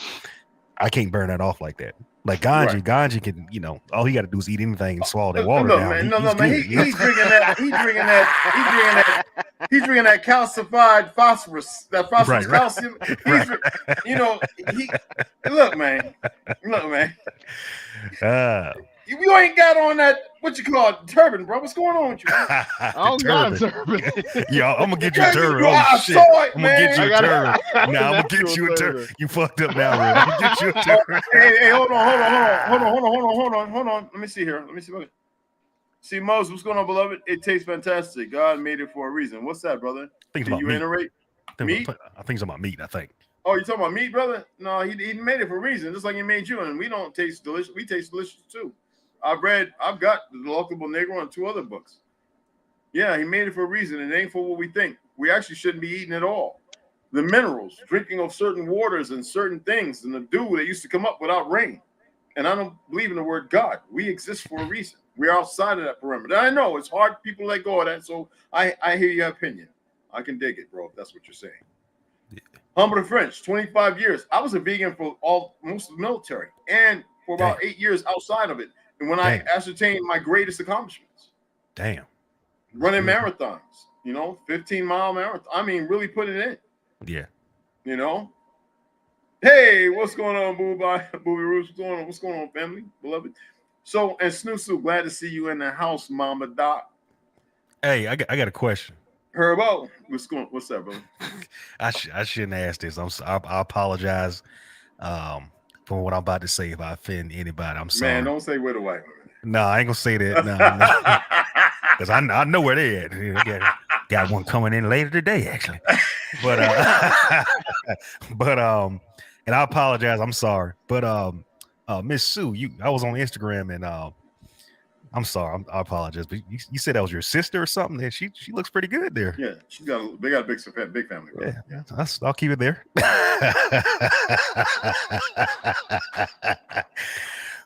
I can't burn that off like that. Like Right. Ganji can, all he got to do is eat anything and swallow that water Look, down. man, He's man. good, He's drinking that. He's drinking that calcified phosphorus. That phosphorus Right. calcium. Right. He. Look, man. Uh, You ain't got on that, what you call it, turban, bro. What's going on with you? I don't got a turban. Yeah, I'm gonna get you a turban. I shit. saw it, I'm gonna get you a turban. I'm I'm gonna get you a turban. You fucked up now, bro. I'm gonna get you a turban. Hey, hold on. Let me see here. See, Moses, what's going on, beloved? It tastes fantastic. God made it for a reason. What's that, brother? Think Can about you meat. iterate? Meat? I think it's about meat. I think. Oh, you talking about meat, brother? No, he made it for a reason, just like he made you, and we don't taste delicious. We taste delicious too. I've got the Delectable Negro and 2 other books. Yeah, he made it for a reason. It ain't for what we think. We actually shouldn't be eating at all. The minerals, drinking of certain waters and certain things, and the dew that used to come up without rain. And I don't believe in the word God. We exist for a reason. We're outside of that perimeter. And I know it's hard. People let go of that. So I hear your opinion. I can dig it, bro, if that's what you're saying. Yeah. Humble the French, 25 years. I was a vegan for most of the military and for about 8 years outside of it. And when I ascertained my greatest accomplishments. Damn. Running marathons, 15-mile marathon. I mean, really putting it in. Yeah. Hey, what's going on, Booby Roots? What's going on, family, beloved? So, and Snoosu, glad to see you in the house, Mama Doc. Hey, I got a question. Herbo, what's up, bro? I shouldn't ask this. I apologize for what I'm about to say if I offend anybody. I'm sorry. Man, don't say we're the white women. No, I ain't gonna say that. No. Because I know where they at. Got one coming in later today, actually. But and I apologize. I'm sorry. But Miss Sue, I was on Instagram and I'm sorry. I apologize. But you said that was your sister or something. And she looks pretty good there. Yeah, they got a big family. Bro. Yeah. I'll keep it there.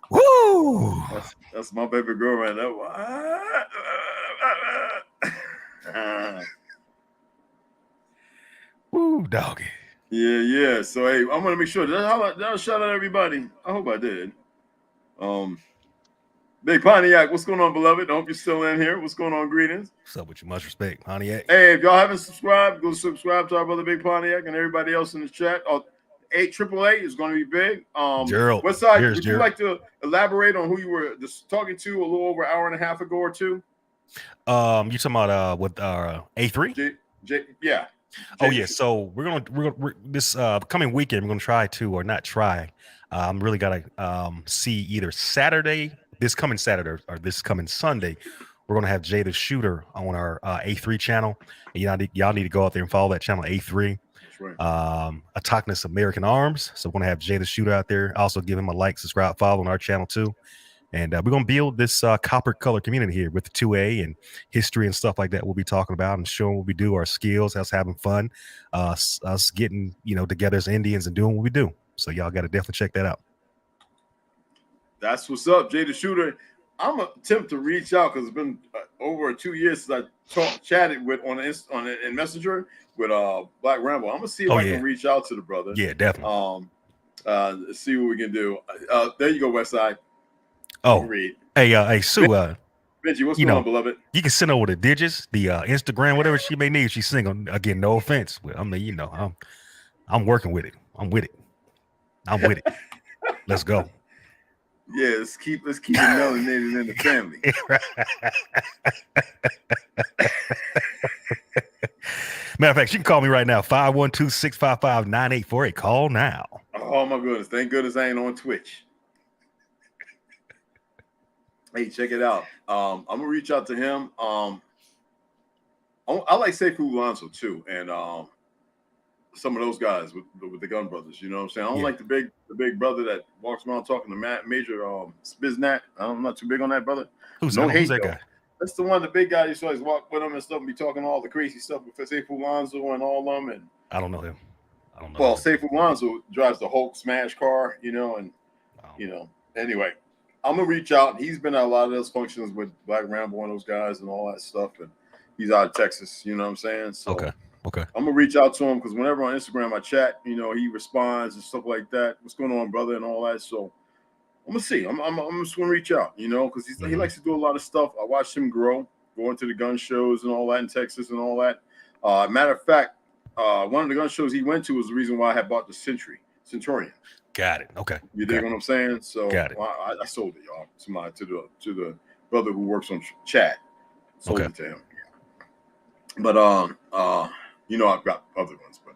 Woo! That's my baby girl right now. Woo, doggy. Yeah. So hey, I'm gonna make sure that shout out everybody. I hope I did. Big Pontiac, what's going on, beloved? I hope you're still in here. What's going on? Greetings. What's up with you? Much respect, Pontiac. Hey, if y'all haven't subscribed, go subscribe to our brother Big Pontiac and everybody else in the chat. 888 is going to be big. Gerald, what side would you like to elaborate on who you were just talking to a little over an hour and a half ago or two? You talking about with A3? Yeah. Oh yeah. So we're gonna this coming weekend we're gonna try to, or not try. I'm really gotta see either this coming Saturday or this coming Sunday. We're gonna have Jay the Shooter on our A3 channel. And y'all need to go out there and follow that channel, A3. Right. Autochthonous American Arms. So we're gonna have Jay the Shooter out there. Also give him a like, subscribe, follow on our channel too. And we're gonna build this copper color community here with the 2A and history and stuff like that. We'll be talking about and showing what we do, our skills, us having fun, us getting together as Indians and doing what we do. So y'all got to definitely check that out. That's what's up, Jay the Shooter. I'm gonna attempt to reach out because it's been over 2 years since I chatted with in Messenger with Black Rambo. I'm gonna see if I can reach out to the brother. Yeah, definitely. See what we can do. There you go, Westside. Oh, hey, Sue. Benji, what's going on, beloved? You can send over the digits, the Instagram, whatever she may need. She's single. Again, no offense. I mean, I'm working with it. I'm with it. Let's go. Yeah, let's keep it melanated in the family. Matter of fact, you can call me right now, 512-655-9848. Call now. Oh my goodness. Thank goodness I ain't on Twitch. Hey, check it out. I'm gonna reach out to him. I like Sekou Alonso too, and some of those guys with the Gun Brothers. You know what I'm saying? I don't like the big brother that walks around talking to Major Spiznat. I'm not too big on that brother. Who's that guy? That's the one, the big guy used to always walk with him and stuff and be talking all the crazy stuff with Seifu Lonzo and all of them. And I don't know him. I don't know. well, him. Seifu Lonzo drives the Hulk smash car, you know, and anyway, I'm gonna reach out. He's been at a lot of those functions with Black Rambo and those guys and all that stuff, and he's out of Texas, you know what I'm saying? So Okay. I'm gonna reach out to him because whenever on Instagram I chat, you know, he responds and stuff like that. What's going on, brother, and all that. So I'm gonna see. I'm just gonna reach out, you know, because he likes to do a lot of stuff. I watched him grow, going to the gun shows and all that in Texas and all that. Matter of fact, one of the gun shows he went to was the reason why I had bought the Centurion. Got it. Okay. You dig what I'm saying? So got it. I sold it, y'all, to the brother who works on chat. Sold it to him. But you know, I've got other ones, but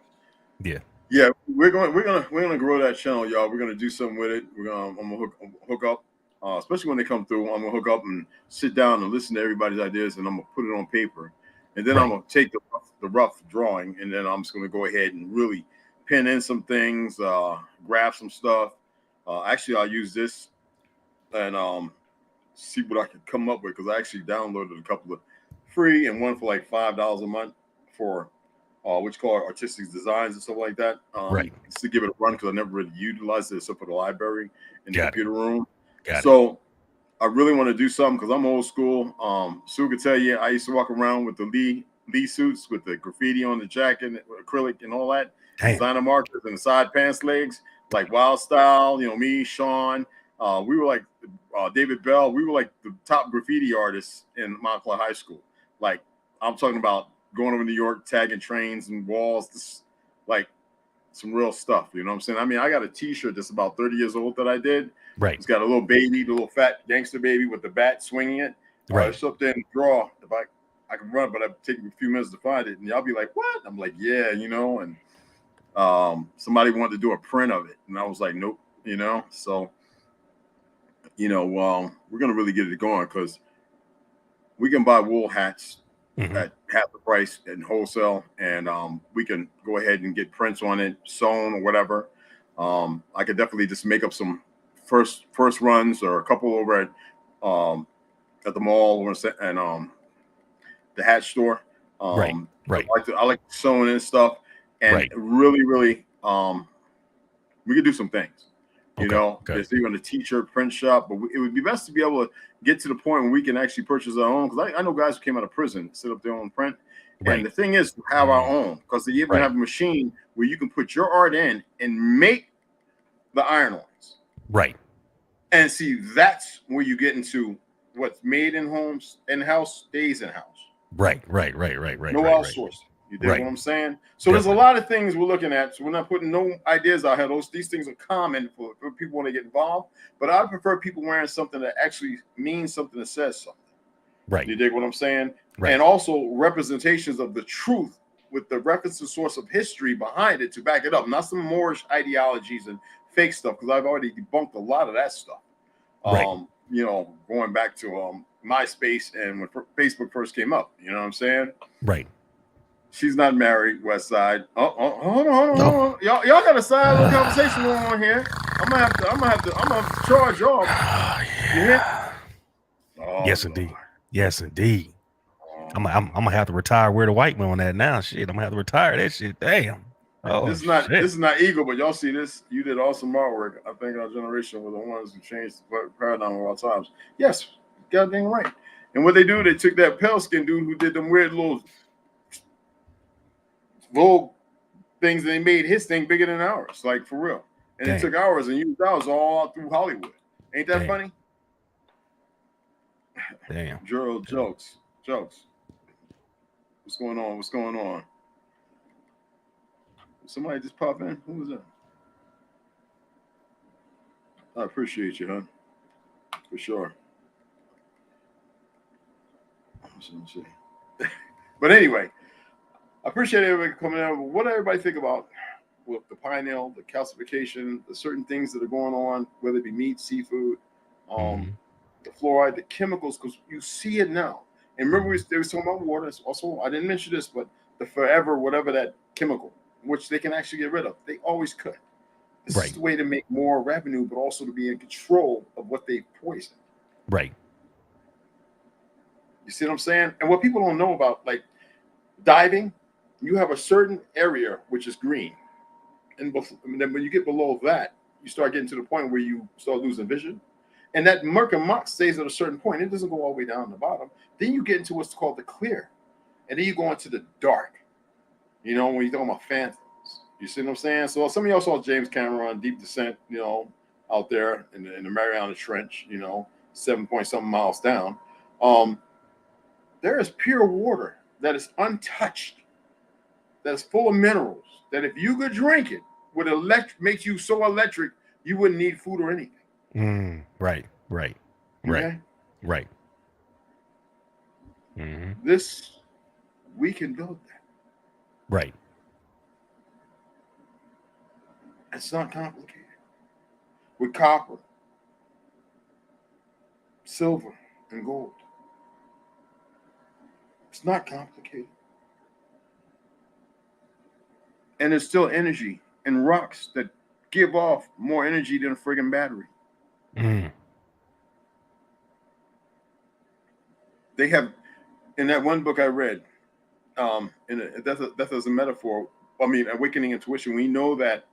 yeah, we're gonna grow that channel, y'all. We're gonna do something with it. I'm gonna hook up, especially when they come through. I'm gonna hook up and sit down and listen to everybody's ideas, and I'm gonna put it on paper, and then I'm gonna take the rough drawing, and then I'm just gonna go ahead and really pin in some things, graph some stuff. Actually, I'll use this and see what I can come up with, because I actually downloaded a couple of free and one for like $5 a month for which called artistic designs and stuff like that. Just to give it a run, because I never really utilized it except for the library in the computer room. So I really want to do something because I'm old school. Sue could tell you I used to walk around with the Lee suits with the graffiti on the jacket, acrylic and all that. Designer markers and the side pants legs, like Wild Style, you know, me, Sean. We were like David Bell. We were like the top graffiti artists in Montclair High School. Like, I'm talking about going over New York, tagging trains and walls, like some real stuff. You know what I'm saying? I mean, I got a T-shirt that's about 30 years old that I did. It's got a little baby, the little fat gangster baby with the bat swinging it. It's up there in the drawer. If I can run, but it'd take me a few minutes to find it. And y'all be like, what? I'm like, yeah, you know, and somebody wanted to do a print of it, and I was like, nope, you know. So, you know, we're gonna really get it going, because we can buy wool hats at half the price in wholesale, and we can go ahead and get prints on it, sewn or whatever. I could definitely just make up some first runs, or a couple over at the mall and the hat store. I like sewing and stuff. And really, we could do some things, you know. There's even a t-shirt print shop, but it would be best to be able to get to the point where we can actually purchase our own. Because I know guys who came out of prison set up their own print. And the thing is to have our own, because they even have a machine where you can put your art in and make the iron-ons. And see, that's where you get into what's made in homes, in-house, stays in-house. No outsourcing. You dig what I'm saying? So there's a lot of things we're looking at. So we're not putting no ideas out here. These things are common for people when they get involved. But I prefer people wearing something that actually means something, that says something. You dig what I'm saying? And also representations of the truth with the reference to source of history behind it to back it up. Not some Moorish ideologies and fake stuff, because I've already debunked a lot of that stuff. You know, going back to MySpace and when Facebook first came up. You know what I'm saying? She's not married, West Side. Hold on. Y'all got a side little conversation going on here. I'm gonna have to charge y'all. Yes, indeed. I'm gonna have to retire. Wear the white man on that now. Shit, I'm gonna have to retire that shit. Damn. This is not ego, but y'all see this. You did awesome artwork. I think our generation were the ones who changed the paradigm of our times. Yes, goddamn right. And what they do, they took that pale skin dude who did them weird little Vogue things, and they made his thing bigger than ours, like for real. And it took ours and used ours all through Hollywood. Ain't that funny? Gerald, jokes. What's going on? Somebody just pop in. Who was that? I appreciate you, huh? For sure. Let's see. But anyway, I appreciate everybody coming out. What do everybody think about with the pineal, the calcification, the certain things that are going on, whether it be meat, seafood, the fluoride, the chemicals, because you see it now. And remember, they were talking about water. Also, I didn't mention this, but the forever, whatever that chemical, which they can actually get rid of, they always could. This is the way to make more revenue, but also to be in control of what they poison. You see what I'm saying? And what people don't know about, like diving, you have a certain area which is green, and then when you get below that, you start getting to the point where you start losing vision, and that murk and muck stays at a certain point. It doesn't go all the way down to the bottom. Then you get into what's called the clear, and then you go into the dark. You know, when you're talking about phantoms. You see what I'm saying? So some of y'all saw James Cameron, Deep Descent, you know, out there in the Mariana Trench, you know, 7-point-something miles down. There is pure water that is untouched, that is full of minerals, that if you could drink it, would make you so electric, you wouldn't need food or anything. Right. Okay? Right. Mm-hmm. This, we can build that. Right. It's not complicated. With copper, silver, and gold. It's not complicated. And there's still energy in rocks that give off more energy than a friggin' battery. They have, in that one book I read, death as a metaphor, I mean, awakening intuition, we know that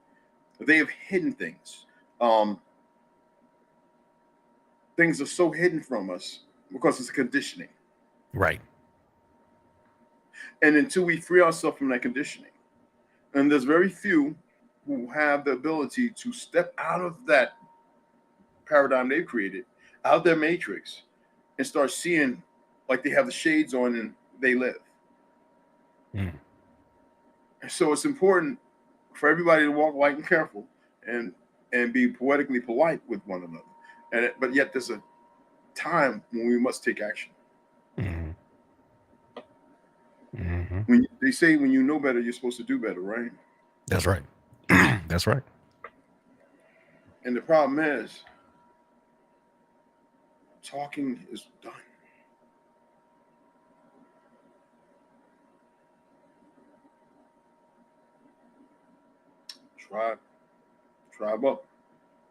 they have hidden things. Things are so hidden from us because it's conditioning. Right. And until we free ourselves from that conditioning, and there's very few who have the ability to step out of that paradigm they've created, out of their matrix, and start seeing like they have the shades on and they live. And so it's important for everybody to walk light and careful and be poetically polite with one another. But yet there's a time when we must take action. When they say when you know better, you're supposed to do better, right? That's right. That's right. And the problem is, talking is done.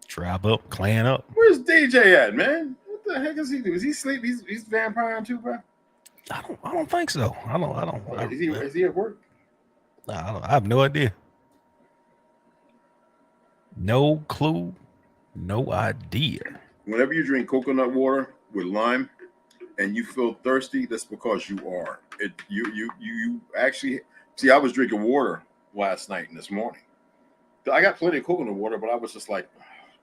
Tribe up, clan up. Where's DJ at, man? What the heck is he doing? Is he sleep? He's vampiring too, bro? I don't think so. I don't. Is he at work? I have no idea. No clue. No idea. Whenever you drink coconut water with lime and you feel thirsty, that's because you are. You actually see. I was drinking water last night and this morning. I got plenty of coconut water, but I was just like,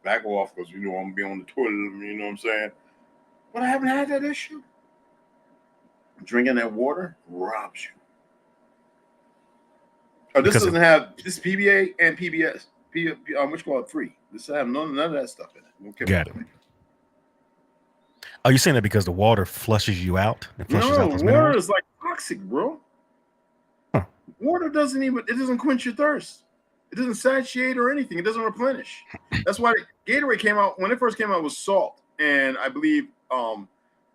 back off because I'm gonna be on the toilet. You know what I'm saying? But I haven't had that issue. Drinking that water robs you. Oh, this doesn't have this PBA and PBS. Which call it free. This have none of that stuff in it. Got it. Are you saying that because the water flushes you out? It flushes out those water minerals? is like toxic, bro. Water doesn't quench your thirst. It doesn't satiate or anything. It doesn't replenish. That's why Gatorade came out. When it first came out, it was salt and I believe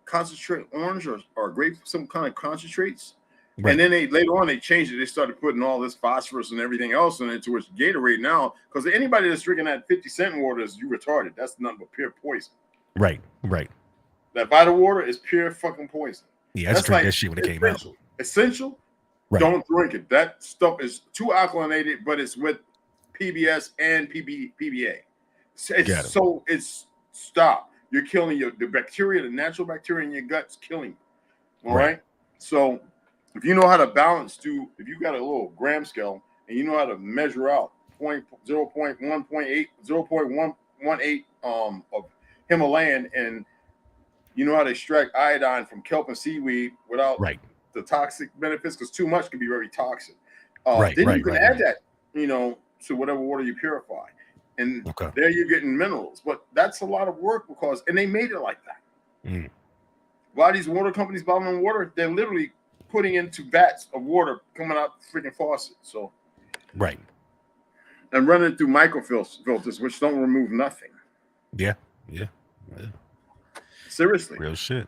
concentrate orange or grape, some kind of concentrates. Right. And then later on they changed it. They started putting all this phosphorus and everything else in it, to which Gatorade now, because anybody that's drinking that 50-cent water is you retarded. That's nothing but pure poison. Right. That vital water is pure fucking poison. Yeah, I just drank that shit when it came out. Essential. Right. Don't drink it. That stuff is too alkalinated, but it's with PBS and PBA. It's stop. You're killing the bacteria, the natural bacteria in your gut's killing you. All right. So if you know how to balance, if you got a little gram scale and you know how to measure out 0.1.8 of Himalayan, and you know how to extract iodine from kelp and seaweed without the toxic benefits, because too much can be very toxic. Then you can add that, to whatever water you purify. And there you're getting minerals. But that's a lot of work and they made it like that. A lot of these water companies bottling water, they're literally putting into vats of water coming out the freaking faucet. So and running through microfilters, which don't remove nothing. Yeah. Seriously. Real shit.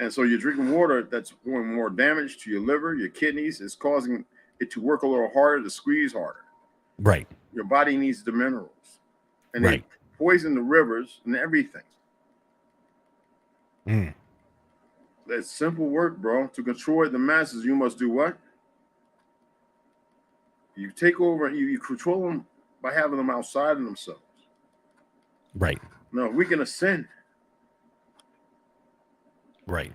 And so you're drinking water that's doing more damage to your liver, your kidneys. It's causing it to work a little harder, to squeeze harder. Right. Your body needs the minerals. And they poison the rivers and everything. That's simple work, bro. To control the masses, you must do what? You take over, you control them by having them outside of themselves. Right. No, we can ascend. Right.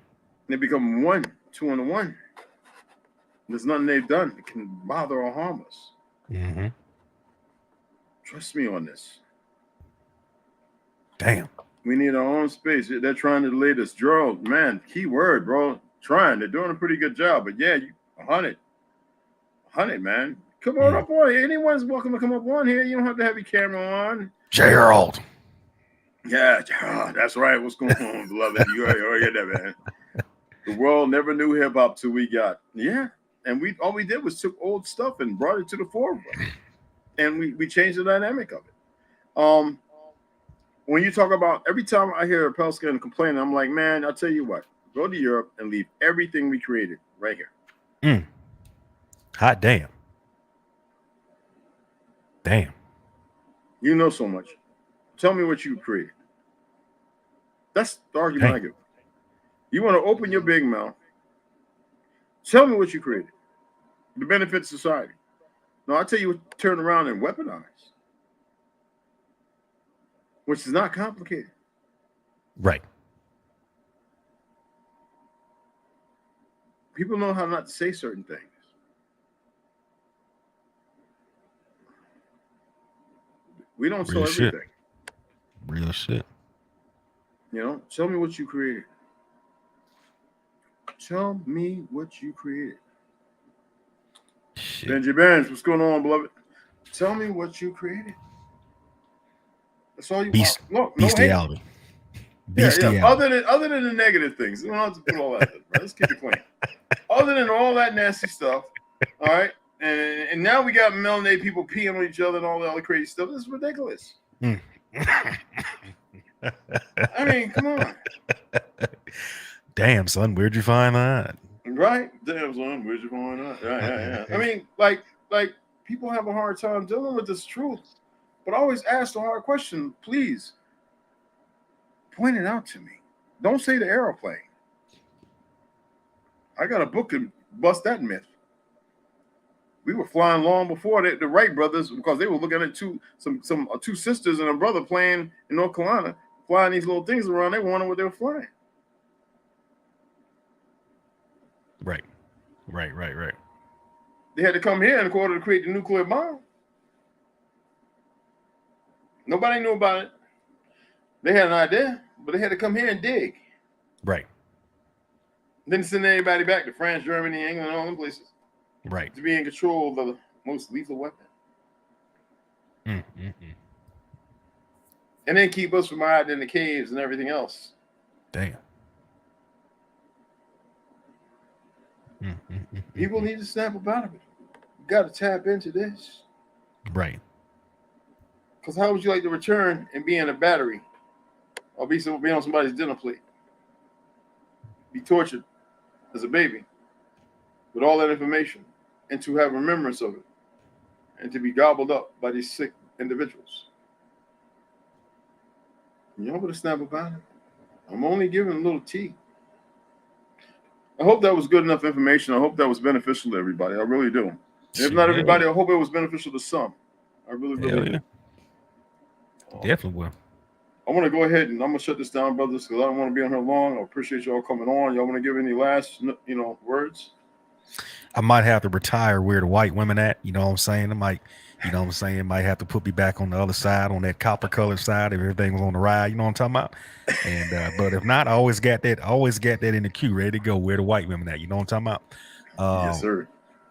They become one, two and one. There's nothing they've done that can bother or harm us. Mm-hmm. Trust me on this. Damn. We need our own space. They're trying to delay this. Gerald, man, key word, bro. Trying. They're doing a pretty good job. But yeah, 100. 100, man. Come on up on here. Anyone's welcome to come up on here. You don't have to have your camera on. Gerald. Yeah, that's right. What's going on, beloved? You already heard that, man. The world never knew hip hop till we got. Yeah. And all we did was took old stuff and brought it to the forefront. And we changed the dynamic of it. When you talk about, every time I hear a Pelskin complaining, I'm like, man, I'll tell you what, go to Europe and leave everything we created right here. Hot damn. Damn. You know so much. Tell me what you created. That's the argument I give. You want to open your big mouth. Tell me what you created. The benefit of society. No, I'll tell you what, turn around and weaponize. Which is not complicated. Right. People know how not to say certain things. We don't sell everything. Real shit. You know, tell me what you created. Tell me what you created. Shit. Benji Benz, what's going on, beloved? Tell me what you created. That's all you want. Look, bestiality. Bestiality. Yeah. Other than the negative things. You don't have to put all that. Right? Let's keep it clean. Other than all that nasty stuff, all right? And now we got melanated people peeing on each other and all the other crazy stuff. This is ridiculous. I mean, come on. Damn, son, where'd you find that? Right? Damn, son, where'd you find that? Yeah. I mean, like people have a hard time dealing with this truth. But always ask the hard question, please. Point it out to me. Don't say the aeroplane. I got a book to bust that myth. We were flying long before the Wright brothers because they were looking at two sisters and a brother playing in North Carolina, flying these little things around. They wondering what they were flying. Right. They had to come here in order to create the nuclear bomb. Nobody knew about it. They had an idea, but they had to come here and dig. Right. Didn't send anybody back to France, Germany, England, and all them places. Right. To be in control of the most lethal weapon. And then keep us from hiding in the caves and everything else. Damn. People need to snap up out of it. You got to tap into this. Right. Because how would you like to return and be in a battery or be on somebody's dinner plate? Be tortured as a baby with all that information and to have remembrance of it and to be gobbled up by these sick individuals. Y'all better snap about it. I'm only giving a little tea. I hope that was good enough information. I hope that was beneficial to everybody. I really do. And if not everybody, I hope it was beneficial to some. I really do. Definitely will. I want to go ahead and I'm going to shut this down, brothers, because I don't want to be on here long. I appreciate y'all coming on. Y'all want to give any last, words? I might have to retire where the white women at. You know what I'm saying? I might, might have to put me back on the other side, on that copper colored side if everything was on the ride. You know what I'm talking about? And but if not, I always got that in the queue, ready to go where the white women at. You know what I'm talking about? Yes, sir.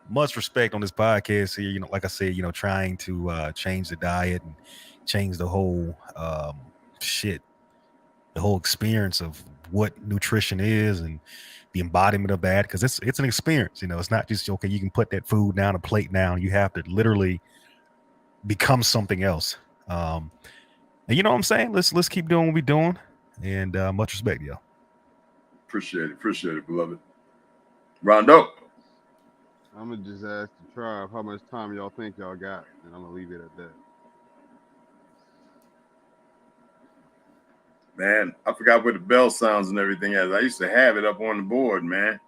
Much respect on this podcast here. Like I said, trying to change the diet and change the whole the whole experience of what nutrition is and the embodiment of that, because it's an experience. It's not just okay, you can put that food down a plate now. You have to literally become something else. And you know what I'm saying? Let's keep doing what we're doing. And much respect, y'all. Appreciate it, beloved. Rondo. I'm gonna just ask the tribe how much time y'all think y'all got, and I'm gonna leave it at that. Man, I forgot where the bell sounds and everything is. I used to have it up on the board, man.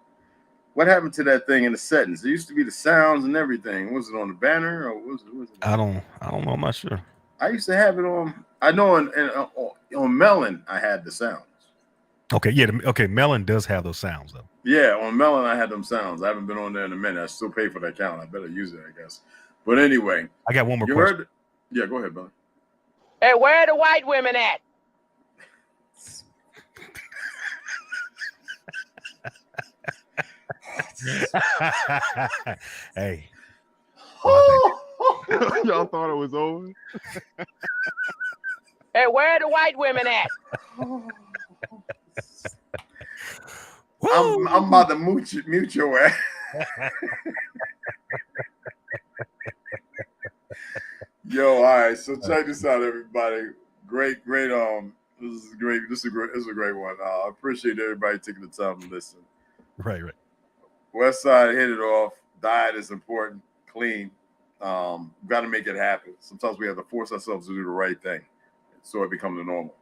What happened to that thing in the settings? It used to be the sounds and everything. Was it on the banner or was it? I don't know. I'm not sure. I used to have it on. I know on Melon I had the sounds. Okay, yeah. Okay, Melon does have those sounds though. Yeah, on Melon I had them sounds. I haven't been on there in a minute. I still pay for that account. I better use it, I guess. But anyway, I got one more you question. heard? Yeah, go ahead, brother. Hey, where are the white women at? Hey. Y'all thought it was over? Hey, where are the white women at? I'm about to mute your ass. Yo, all right. So check this out, everybody. Great. This is great. This is a great one. I appreciate everybody taking the time to listen. Right. West Side hit it off. Diet is important. Clean. Got to make it happen. Sometimes we have to force ourselves to do the right thing, so it becomes the normal.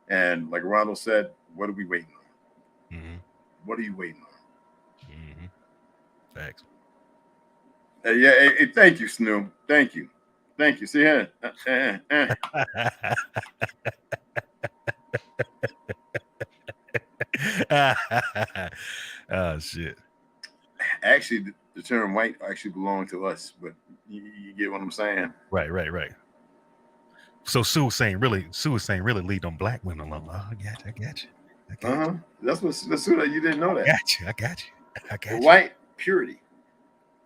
And like Ronald said, what are we waiting on? Mm-hmm. What are you waiting on? Mm-hmm. Facts. Hey, thank you, Snoop. Thank you. See here. Oh shit. Actually, the term white actually belonged to us, but you get what I'm saying? Right. So Sue was saying really lead on black women. Oh, I got you. That's Sue, you didn't know that. I got you. White purity.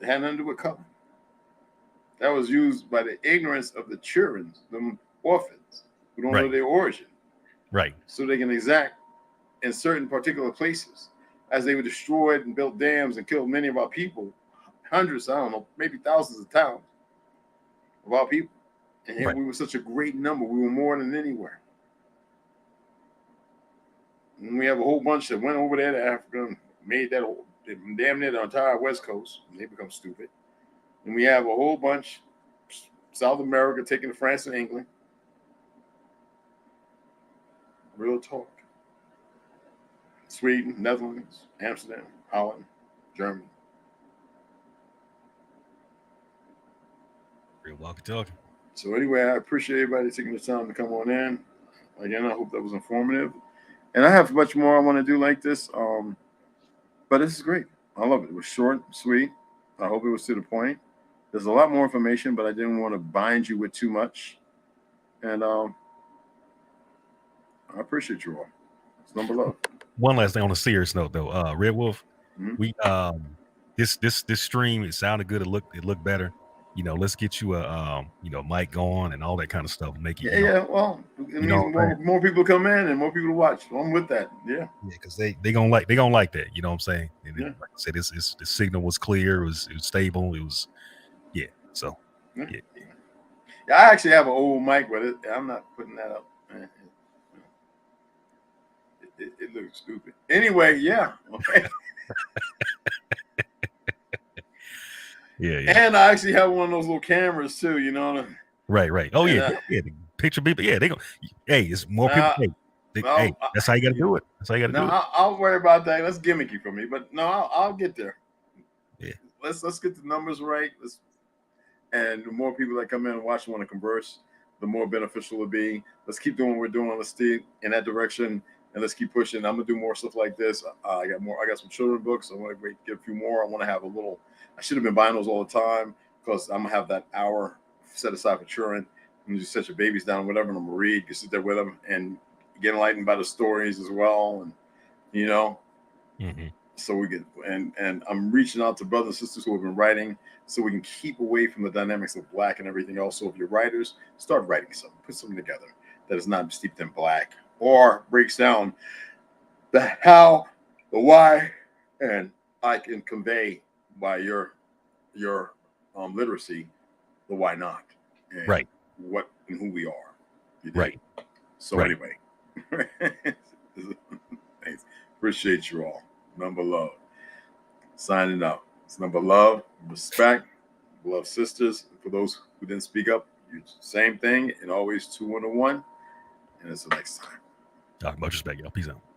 It had nothing to do with color. That was used by the ignorance of the children, the orphans, who don't know their origin. Right. So they can exact in certain particular places. As they were destroyed and built dams and killed many of our people, hundreds, I don't know, maybe thousands of towns of our people. And here we were such a great number. We were more than anywhere. And we have a whole bunch that went over there to Africa and made that damn near the entire West Coast. And they become stupid. And we have a whole bunch, South America taking to France and England. Real talk. Sweden, Netherlands, Amsterdam, Holland, Germany. Real walkie-talkie. So anyway, I appreciate everybody taking the time to come on in. Again, I hope that was informative. And I have much more I want to do like this. But this is great. I love it. It was short, sweet. I hope it was to the point. There's a lot more information, but I didn't want to bind you with too much. And I appreciate you all. It's number love. One last thing on a serious note, though, Red Wolf, we this stream, it sounded good. It looked better. You know, let's get you a mic going and all that kind of stuff. Make it well, it means more people come in and more people to watch. So I'm with that. Yeah, because they gonna like that. You know what I'm saying? And like I said, the signal was clear. It was stable. It was So I actually have an old mic, but I'm not putting that up. It looks stupid. Anyway, yeah. Okay. Yeah. And I actually have one of those little cameras too, you know. Right. Oh, yeah. The picture people. Yeah, they go. Hey, it's more people. Hey, that's how you got to do it. That's how you got to do it. I'll worry about that. That's gimmicky for me, but no, I'll get there. Yeah. Let's get the numbers right. And the more people that come in and watch and want to converse, the more beneficial it'll be. Let's keep doing what we're doing. Let's stay in that direction. And let's keep pushing. I'm gonna do more stuff like this. I got some children's books. I want to get a few more. I want to have a little. I should have been buying those all the time because I'm gonna have that hour set aside for children. And just set your babies down, whatever, and I'm gonna read. You sit there with them and get enlightened by the stories as well. And so we get and I'm reaching out to brothers and sisters who have been writing, so we can keep away from the dynamics of black and everything else. So if you're writers, start writing something, put something together that is not steeped in black. Or breaks down the how, the why, and I can convey by your literacy the why not, and what and who we are. Right. So anyway, thanks. Appreciate you all. Number love. Signing out. It's number love, respect, love sisters. For those who didn't speak up, you same thing, and always 2-1-1. And it's the next time. Much respect, y'all. Peace out.